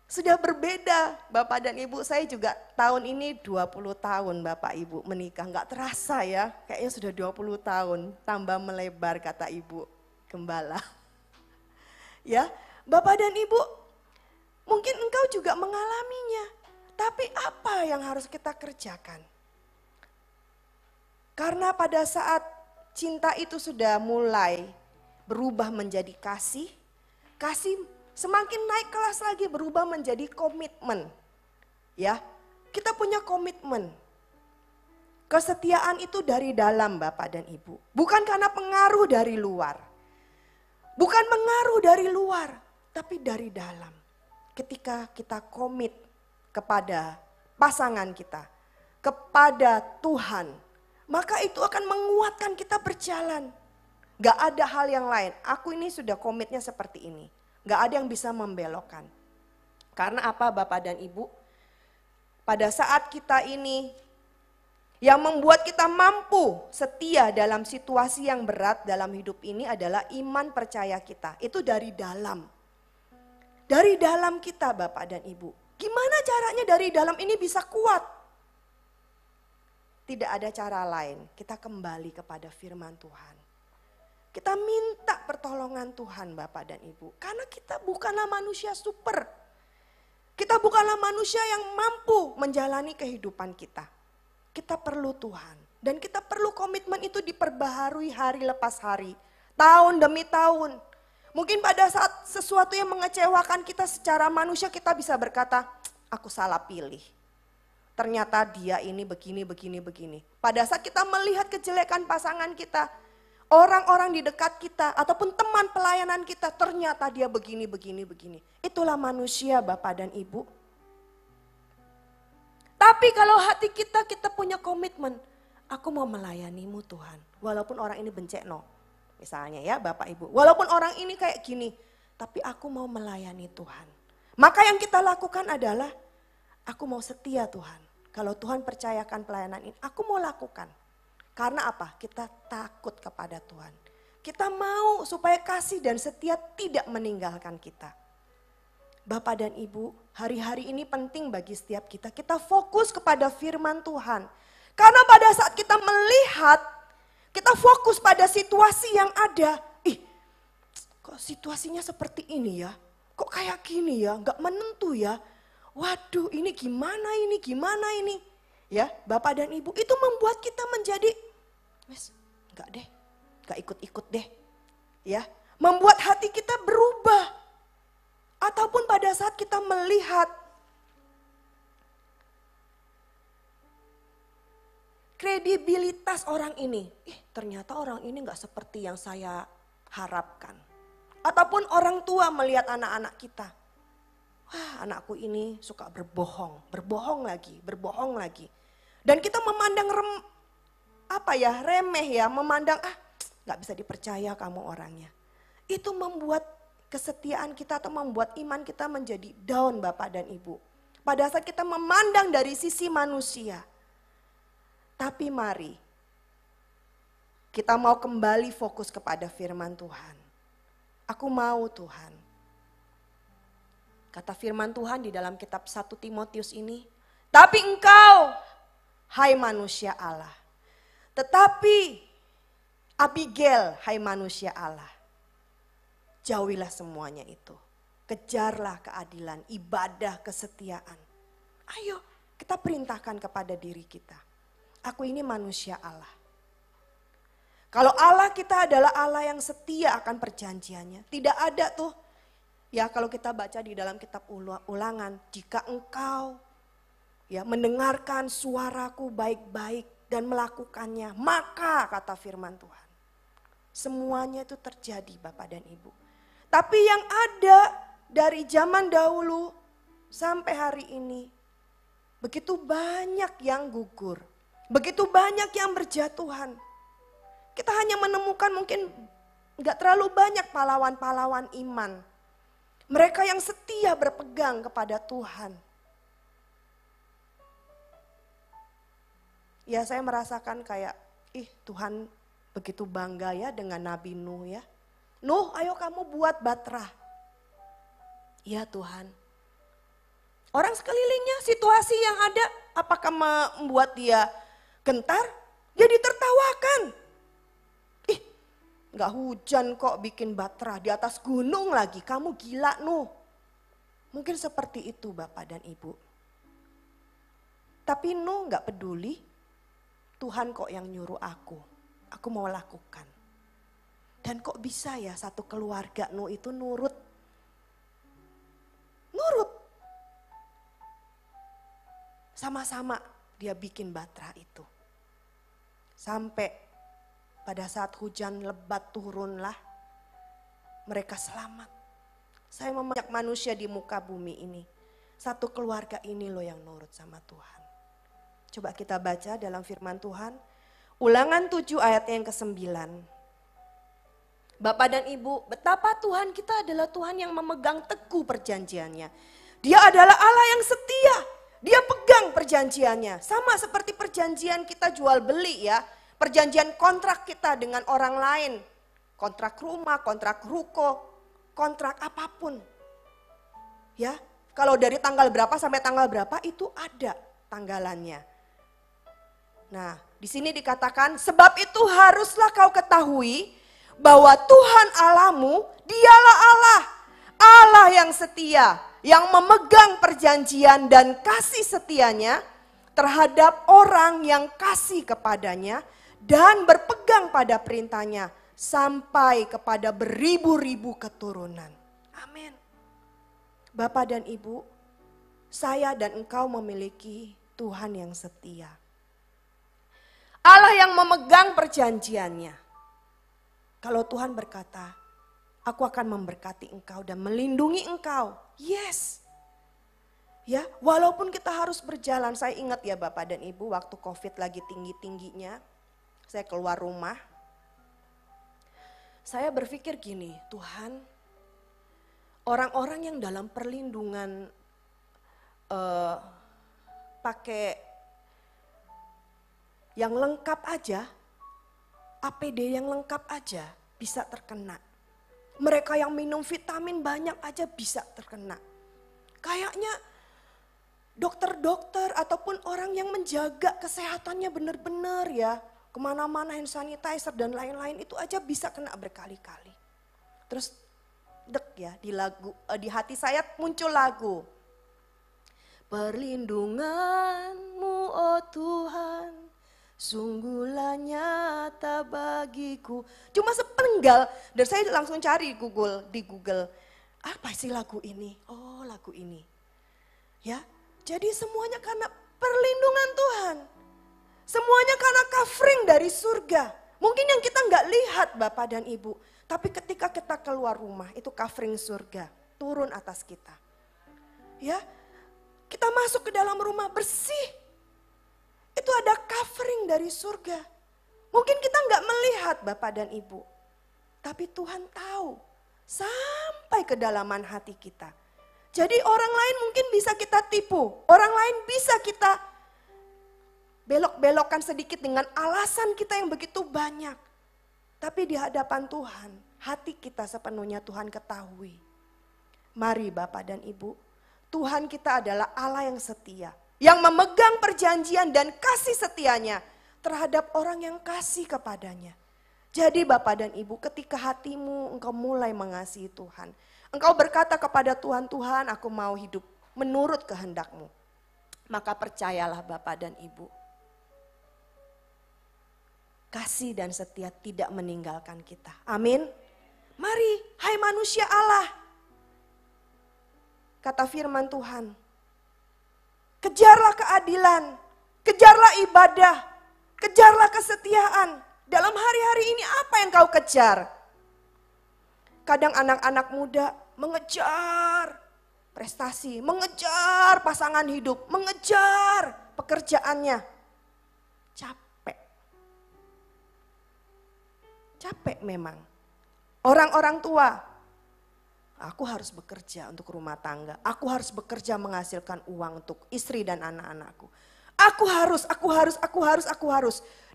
sudah berbeda Bapak dan Ibu. Saya juga tahun ini 20 tahun Bapak Ibu menikah. Enggak terasa ya, kayaknya sudah 20 tahun. Tambah melebar kata Ibu Gembala. Ya, Bapak dan Ibu, mungkin engkau juga mengalaminya. Tapi apa yang harus kita kerjakan? Karena pada saat cinta itu sudah mulai berubah menjadi kasih, kasih semakin naik kelas lagi berubah menjadi komitmen. Ya, kita punya komitmen. Kesetiaan itu dari dalam Bapak dan Ibu. Bukan karena pengaruh dari luar. Bukan pengaruh dari luar, tapi dari dalam. Ketika kita komit kepada pasangan kita, kepada Tuhan, maka itu akan menguatkan kita berjalan. Gak ada hal yang lain, aku ini sudah komitnya seperti ini. Gak ada yang bisa membelokkan. Karena apa Bapak dan Ibu? pada saat kita ini, yang membuat kita mampu setia dalam situasi yang berat dalam hidup ini adalah iman percaya kita. Itu dari dalam. Dari dalam kita Bapak dan Ibu. Gimana caranya dari dalam ini bisa kuat? Tidak ada cara lain. Kita kembali kepada firman Tuhan. Kita minta pertolongan Tuhan Bapak dan Ibu. Karena kita bukanlah manusia super. Kita bukanlah manusia yang mampu menjalani kehidupan kita. Kita perlu Tuhan. Dan kita perlu komitmen itu diperbaharui hari lepas hari. Tahun demi tahun. Mungkin pada saat sesuatu yang mengecewakan kita secara manusia kita bisa berkata, aku salah pilih. Ternyata dia ini begini. Pada saat kita melihat kejelekan pasangan kita, orang-orang di dekat kita ataupun teman pelayanan kita, ternyata dia begini. Itulah manusia Bapak dan Ibu. Tapi kalau hati kita punya komitmen, aku mau melayanimu Tuhan. Walaupun orang ini bencekno, misalnya ya Bapak Ibu. Walaupun orang ini kayak gini, tapi aku mau melayani Tuhan. Maka yang kita lakukan adalah, aku mau setia Tuhan. Kalau Tuhan percayakan pelayanan ini, aku mau lakukan. Karena apa? Kita takut kepada Tuhan. Kita mau supaya kasih dan setia tidak meninggalkan kita. Bapak dan Ibu, hari-hari ini penting bagi setiap kita. Kita fokus kepada firman Tuhan. Karena pada saat kita melihat, kita fokus pada situasi yang ada. Kok situasinya seperti ini ya? Kok kayak gini ya? Gak menentu ya? Waduh, ini gimana ini? Ya, Bapak dan Ibu, itu membuat kita menjadi, gak ikut-ikut deh. Ya, membuat hati kita berubah. Ataupun pada saat kita melihat kredibilitas orang ini. Ternyata orang ini gak seperti yang saya harapkan. Ataupun orang tua melihat anak-anak kita. Wah, anakku ini suka berbohong lagi. Dan kita memandang remeh ya, memandang gak bisa dipercaya kamu orangnya. Itu membuat kesetiaan kita atau membuat iman kita menjadi down Bapak dan Ibu. Pada saat kita memandang dari sisi manusia. Tapi mari kita mau kembali fokus kepada firman Tuhan. Aku mau Tuhan. Kata firman Tuhan di dalam kitab 1 Timotius ini. Tapi engkau, hai manusia Allah. Tetapi Abigail, hai manusia Allah. Jauhilah semuanya itu. Kejarlah keadilan, ibadah, kesetiaan. Ayo kita perintahkan kepada diri kita. Aku ini manusia Allah. Kalau Allah kita adalah Allah yang setia akan perjanjiannya. Tidak ada tuh. Ya kalau kita baca di dalam kitab Ulangan. Jika engkau ya mendengarkan suaraku baik-baik dan melakukannya. Maka kata firman Tuhan. Semuanya itu terjadi Bapak dan Ibu. Tapi yang ada dari zaman dahulu sampai hari ini, begitu banyak yang gugur, begitu banyak yang berjatuhan. Kita hanya menemukan mungkin gak terlalu banyak pahlawan-pahlawan iman. Mereka yang setia berpegang kepada Tuhan. Ya saya merasakan kayak, Tuhan begitu bangga ya dengan Nabi Nuh ya. Nuh, ayo kamu buat bahtera. Ya Tuhan. Orang sekelilingnya, situasi yang ada, apakah membuat dia gentar? Dia ditertawakan. Gak hujan kok bikin bahtera di atas gunung lagi. Kamu gila Nuh. Mungkin seperti itu Bapak dan Ibu. Tapi Nuh gak peduli. Tuhan kok yang nyuruh aku. Aku mau lakukan. Dan kok bisa ya satu keluarga Nuh itu nurut. Sama-sama dia bikin bahtera itu. Sampai pada saat hujan lebat turunlah. Mereka selamat. Saya membanyak manusia di muka bumi ini. Satu keluarga ini loh yang nurut sama Tuhan. Coba kita baca dalam firman Tuhan. Ulangan 7 ayatnya yang ke-9. Bapak dan Ibu, betapa Tuhan kita adalah Tuhan yang memegang teguh perjanjiannya. Dia adalah Allah yang setia. Dia pegang perjanjiannya. Sama seperti perjanjian kita jual beli ya. Perjanjian kontrak kita dengan orang lain. Kontrak rumah, kontrak ruko, kontrak apapun. Ya, kalau dari tanggal berapa sampai tanggal berapa itu ada tanggalannya. Nah, di sini dikatakan sebab itu haruslah kau ketahui bahwa Tuhan Allahmu dialah Allah. Allah yang setia, yang memegang perjanjian dan kasih setianya terhadap orang yang kasih kepadanya dan berpegang pada perintahnya sampai kepada beribu-ribu keturunan. Amin. Bapak dan Ibu, saya dan engkau memiliki Tuhan yang setia. Allah yang memegang perjanjiannya. Kalau Tuhan berkata, aku akan memberkati engkau dan melindungi engkau. Yes. Ya, walaupun kita harus berjalan. Saya ingat ya Bapak dan Ibu, waktu COVID lagi tinggi-tingginya, saya keluar rumah. Saya berpikir gini, Tuhan, orang-orang yang dalam perlindungan pakai yang lengkap aja, APD yang lengkap aja bisa terkena. Mereka yang minum vitamin banyak aja bisa terkena. Kayaknya dokter-dokter ataupun orang yang menjaga kesehatannya benar-benar ya. Kemana-mana hand sanitizer dan lain-lain itu aja bisa kena berkali-kali. Terus dek ya di hati saya muncul lagu. Perlindunganmu oh Tuhan, sungguhlah nyata bagiku. Cuma sepenggal dan saya langsung cari di Google. Apa sih lagu ini? Oh lagu ini. Ya, jadi semuanya karena perlindungan Tuhan. Semuanya karena covering dari surga. Mungkin yang kita nggak lihat Bapak dan Ibu. Tapi ketika kita keluar rumah itu covering surga. Turun atas kita. Ya, kita masuk ke dalam rumah bersih. Itu ada covering dari surga. Mungkin kita nggak melihat Bapak dan Ibu. Tapi Tuhan tahu sampai kedalaman hati kita. Jadi orang lain mungkin bisa kita tipu. Orang lain bisa kita belok-belokkan sedikit dengan alasan kita yang begitu banyak. Tapi di hadapan Tuhan, hati kita sepenuhnya Tuhan ketahui. Mari Bapak dan Ibu, Tuhan kita adalah Allah yang setia. Yang memegang perjanjian dan kasih setianya terhadap orang yang kasih kepadanya. Jadi Bapak dan Ibu, ketika hatimu engkau mulai mengasihi Tuhan. Engkau berkata kepada Tuhan, Tuhan aku mau hidup menurut kehendak-Mu. Maka percayalah Bapak dan Ibu. Kasih dan setia tidak meninggalkan kita. Amin. Mari, hai manusia Allah. Kata firman Tuhan. Kejarlah keadilan, kejarlah ibadah, kejarlah kesetiaan. Dalam hari-hari ini apa yang kau kejar? Kadang anak-anak muda mengejar prestasi, mengejar pasangan hidup, mengejar pekerjaannya. Capek memang. Orang-orang tua, aku harus bekerja untuk rumah tangga. Aku harus bekerja menghasilkan uang untuk istri dan anak-anakku. Aku harus.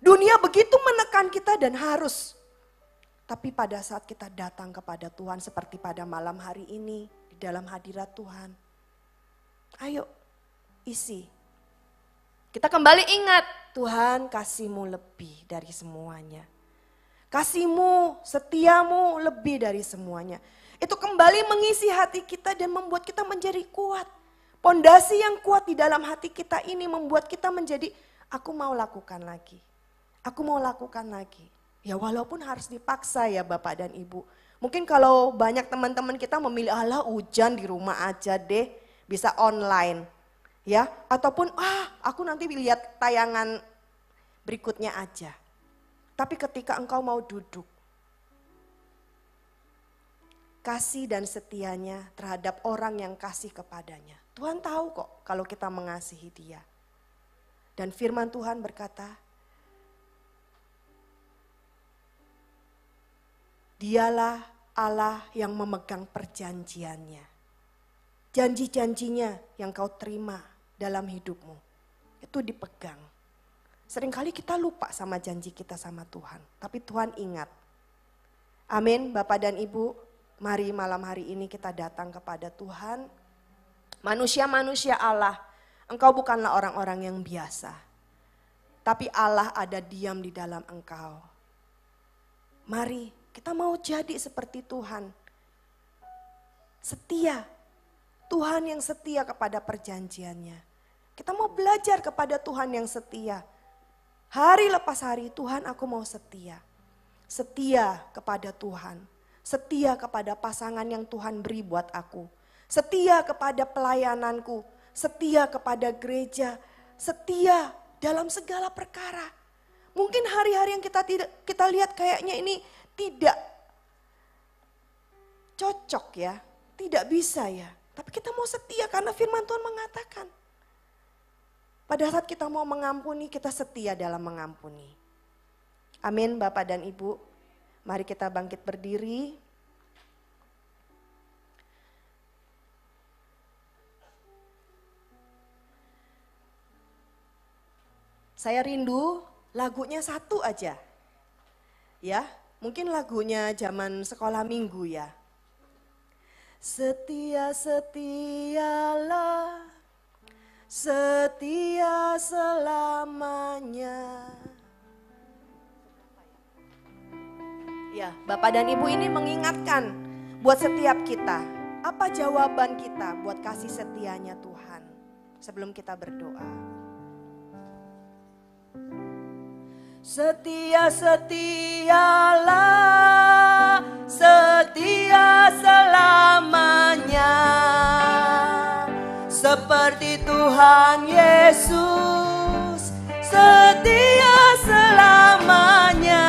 Dunia begitu menekan kita dan harus. Tapi pada saat kita datang kepada Tuhan seperti pada malam hari ini di dalam hadirat Tuhan. Ayo isi. Kita kembali ingat Tuhan kasih-Mu lebih dari semuanya. Kasih-Mu, setiamu lebih dari semuanya. Itu kembali mengisi hati kita dan membuat kita menjadi kuat. Pondasi yang kuat di dalam hati kita ini membuat kita menjadi, aku mau lakukan lagi. Aku mau lakukan lagi. Ya walaupun harus dipaksa ya Bapak dan Ibu. Mungkin kalau banyak teman-teman kita memilih, alah hujan di rumah aja deh. Bisa online. Ya, ataupun aku nanti lihat tayangan berikutnya aja. Tapi ketika engkau mau duduk, kasih dan setianya terhadap orang yang kasih kepadanya. Tuhan tahu kok kalau kita mengasihi Dia. Dan firman Tuhan berkata, Dialah Allah yang memegang perjanjiannya. Janji-janjinya yang kau terima dalam hidupmu. Itu dipegang. Seringkali kita lupa sama janji kita sama Tuhan, tapi Tuhan ingat. Amin, Bapak dan Ibu, mari malam hari ini kita datang kepada Tuhan. Manusia-manusia Allah, engkau bukanlah orang-orang yang biasa, tapi Allah ada diam di dalam engkau. Mari kita mau jadi seperti Tuhan. Setia, Tuhan yang setia kepada perjanjiannya. Kita mau belajar kepada Tuhan yang setia. Hari lepas hari, Tuhan aku mau setia. Setia kepada Tuhan. Setia kepada pasangan yang Tuhan beri buat aku. Setia kepada pelayananku. Setia kepada gereja. Setia dalam segala perkara. Mungkin hari-hari yang kita lihat kayaknya ini tidak cocok ya. Tidak bisa ya. Tapi kita mau setia karena firman Tuhan mengatakan. Pada saat kita mau mengampuni, kita setia dalam mengampuni. Amin Bapak dan Ibu. Mari kita bangkit berdiri. Saya rindu lagunya satu aja. Ya, mungkin lagunya zaman sekolah minggu ya. Setia setialah, setia selamanya. Ya, Bapak dan Ibu ini mengingatkan buat setiap kita. Apa jawaban kita buat kasih setianya Tuhan sebelum kita berdoa? Setia setialah, setia selamanya, seperti Tuhan Yesus, setia selamanya.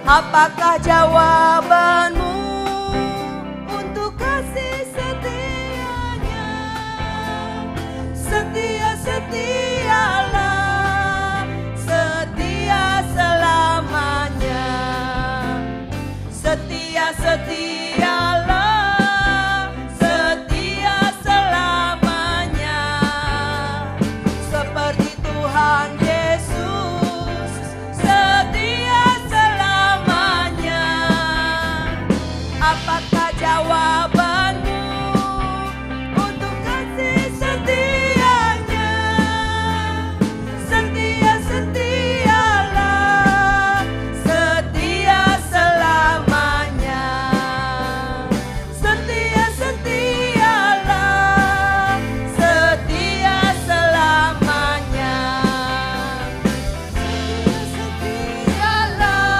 Apakah jawabanmu untuk kasih setianya? Setia setialah, setia selamanya. Setia setialah, setia selamanya. Seperti Tuhan Yesus, setia selamanya. Apakah jawabanmu untuk kasih setianya? Setia setialah, setia selamanya. Setia setialah, setia selamanya. Setialah,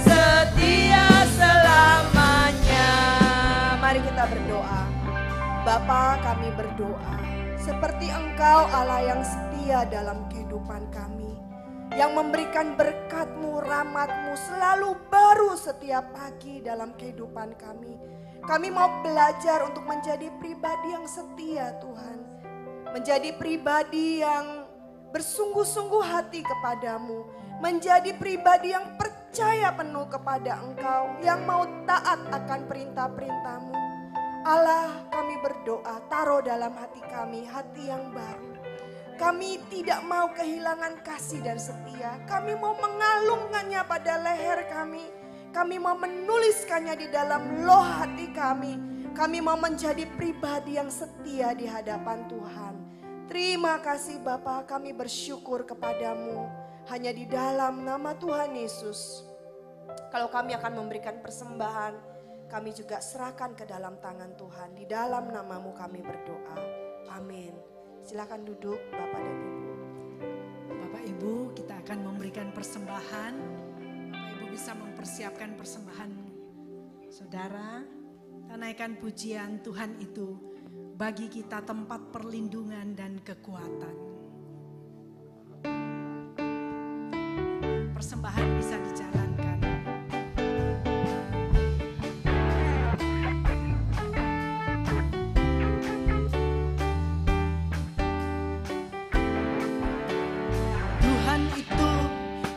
setia selamanya. Mari kita berdoa. Bapa, kami berdoa seperti Engkau Allah yang setia dalam kehidupan kami, yang memberikan berkat-Mu, rahmat-Mu selalu baru setiap pagi dalam kehidupan kami. Kami mau belajar untuk menjadi pribadi yang setia Tuhan, menjadi pribadi yang bersungguh-sungguh hati kepadamu, menjadi pribadi yang percaya penuh kepada Engkau, yang mau taat akan perintah-perintah-Mu. Allah, kami berdoa, taruh dalam hati kami hati yang baru. Kami tidak mau kehilangan kasih dan setia. Kami mau mengalungkannya pada leher kami. Kami mau menuliskannya di dalam loh hati kami. Kami mau menjadi pribadi yang setia di hadapan Tuhan. Terima kasih Bapa, kami bersyukur kepadamu. Hanya di dalam nama Tuhan Yesus. Kalau kami akan memberikan persembahan, kami juga serahkan ke dalam tangan Tuhan. Di dalam namamu kami berdoa. Amin. Silakan duduk Bapak dan Ibu. Bapak Ibu, kita akan memberikan persembahan. Bapak Ibu bisa mempersiapkan persembahan saudara. Kita naikkan pujian Tuhan itu bagi kita tempat perlindungan dan kekuatan. Persembahan bisa dijalankan.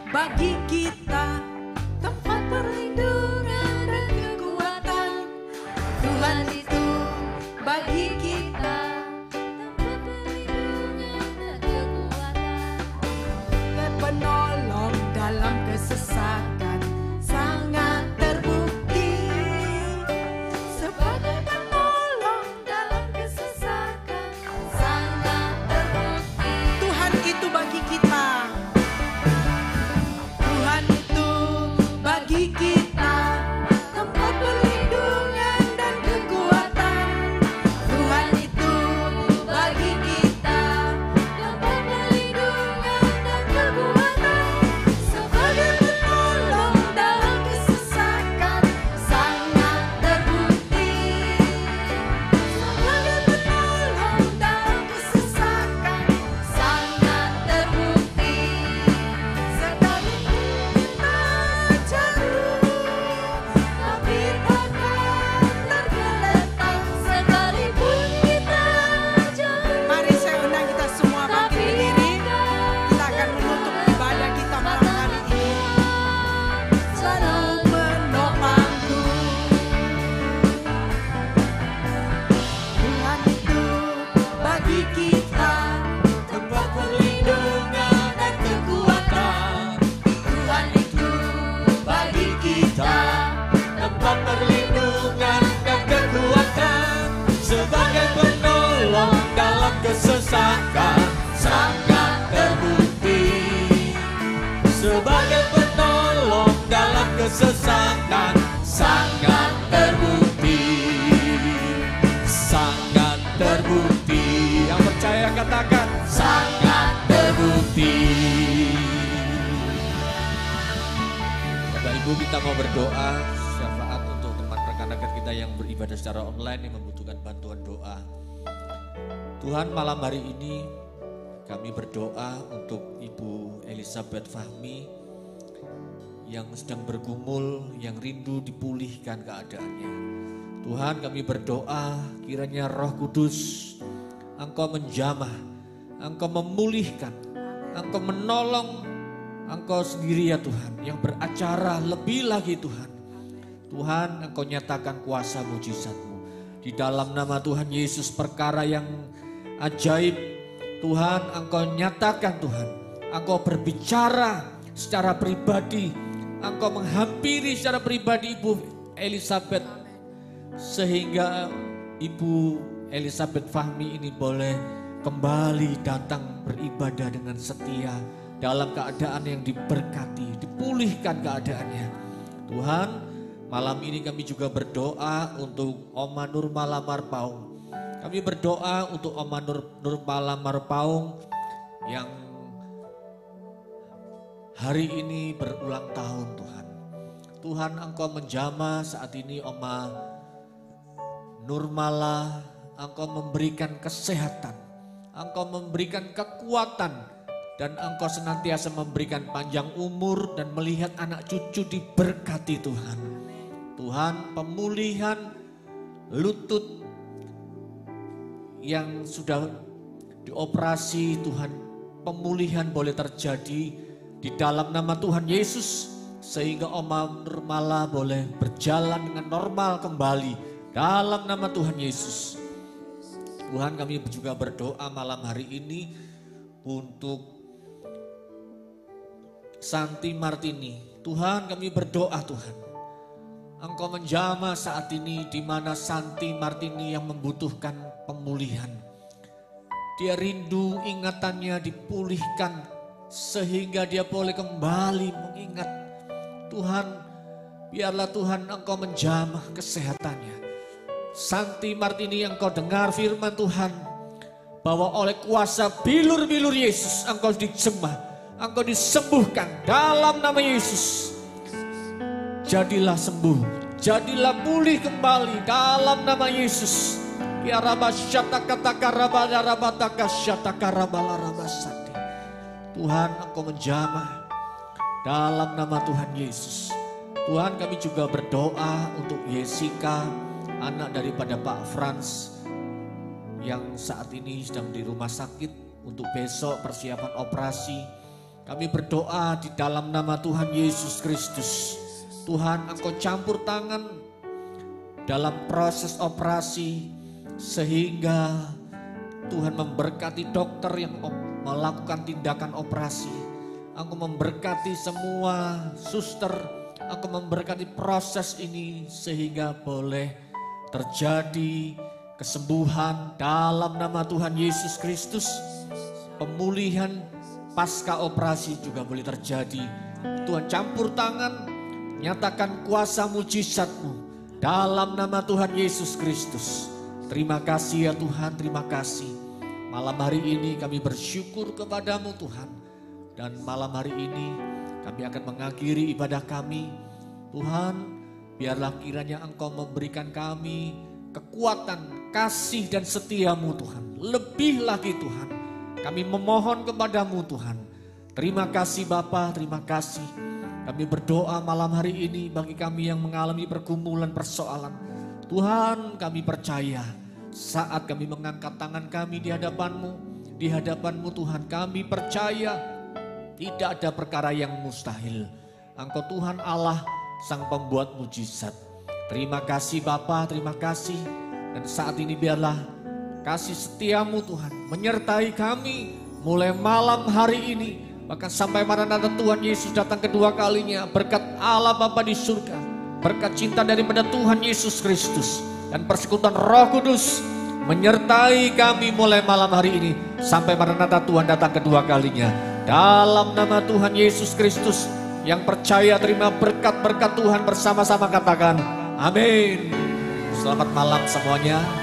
Bagi kita tempat perlindungan dan kekuatan. Tuhan itu bagi kita kesesakan sangat terbukti. Sebagai penolong dalam kesesakan sangat terbukti. Sangat terbukti. Yang percaya katakan sangat terbukti. Bapak Ibu, kita mau berdoa syafaat untuk teman rekan-rekan kita yang beribadah secara online yang membutuhkan bantuan doa. Tuhan, malam hari ini kami berdoa untuk Ibu Elizabeth Fahmi yang sedang bergumul, yang rindu dipulihkan keadaannya. Tuhan, kami berdoa kiranya Roh Kudus Engkau menjamah, Engkau memulihkan, Engkau menolong, Engkau sendiri ya Tuhan yang beracara lebih lagi Tuhan. Tuhan, Engkau nyatakan kuasa mujizat-Mu. Di dalam nama Tuhan Yesus perkara yang ajaib Tuhan Engkau nyatakan Tuhan. Engkau berbicara secara pribadi, Engkau menghampiri secara pribadi Ibu Elizabeth, sehingga Ibu Elizabeth Fahmi ini boleh kembali datang beribadah dengan setia dalam keadaan yang diberkati, dipulihkan keadaannya. Tuhan, malam ini kami juga berdoa untuk Oma Nurmala Marpaung. Kami berdoa untuk Oma Nurmala Marpaung yang hari ini berulang tahun Tuhan. Tuhan, Engkau menjamah saat ini Oma Nurmala, Engkau memberikan kesehatan, Engkau memberikan kekuatan, dan Engkau senantiasa memberikan panjang umur dan melihat anak cucu diberkati Tuhan. Tuhan, pemulihan lutut yang sudah dioperasi Tuhan, pemulihan boleh terjadi di dalam nama Tuhan Yesus, sehingga Oma Nurmala boleh berjalan dengan normal kembali dalam nama Tuhan Yesus. Tuhan, kami juga berdoa malam hari ini untuk Santi Martini. Tuhan, kami berdoa Tuhan, Engkau menjamah saat ini di mana Santi Martini yang membutuhkan pemulihan. Dia rindu ingatannya dipulihkan sehingga dia boleh kembali mengingat. Tuhan, biarlah Tuhan Engkau menjamah kesehatannya. Santi Martini, Engkau dengar firman Tuhan bahwa oleh kuasa bilur-bilur Yesus Engkau dijamah, Engkau disembuhkan dalam nama Yesus. Jadilah sembuh, jadilah pulih kembali dalam nama Yesus. Tuhan, Engkau menjamah dalam nama Tuhan Yesus. Tuhan, kami juga berdoa untuk Jessica, anak daripada Pak Frans yang saat ini sedang di rumah sakit untuk besok persiapan operasi. Kami berdoa di dalam nama Tuhan Yesus Kristus. Tuhan, Engkau campur tangan dalam proses operasi sehingga Tuhan memberkati dokter yang melakukan tindakan operasi. Engkau memberkati semua suster, Engkau memberkati proses ini sehingga boleh terjadi kesembuhan dalam nama Tuhan Yesus Kristus. Pemulihan pasca operasi juga boleh terjadi. Tuhan, campur tangan, nyatakan kuasa mujizat-Mu dalam nama Tuhan Yesus Kristus. Terima kasih ya Tuhan, terima kasih. Malam hari ini kami bersyukur kepadamu Tuhan. Dan malam hari ini kami akan mengakhiri ibadah kami. Tuhan, biarlah kiranya Engkau memberikan kami kekuatan, kasih dan setia-Mu Tuhan. Lebih lagi Tuhan, kami memohon kepadamu Tuhan. Terima kasih Bapa, terima kasih. Kami berdoa malam hari ini bagi kami yang mengalami pergumulan persoalan. Tuhan, kami percaya saat kami mengangkat tangan kami di hadapan-Mu Tuhan, kami percaya tidak ada perkara yang mustahil. Engkau Tuhan Allah, Sang Pembuat mujizat. Terima kasih Bapa, terima kasih. Dan saat ini biarlah kasih setia-Mu Tuhan menyertai kami mulai malam hari ini, bahkan sampai Maranatha Tuhan Yesus datang kedua kalinya. Berkat Allah Bapa di surga, berkat cinta daripada Tuhan Yesus Kristus, dan persekutuan Roh Kudus menyertai kami mulai malam hari ini sampai Maranatha Tuhan datang kedua kalinya. Dalam nama Tuhan Yesus Kristus, yang percaya terima berkat-berkat Tuhan bersama-sama katakan amin. Selamat malam semuanya.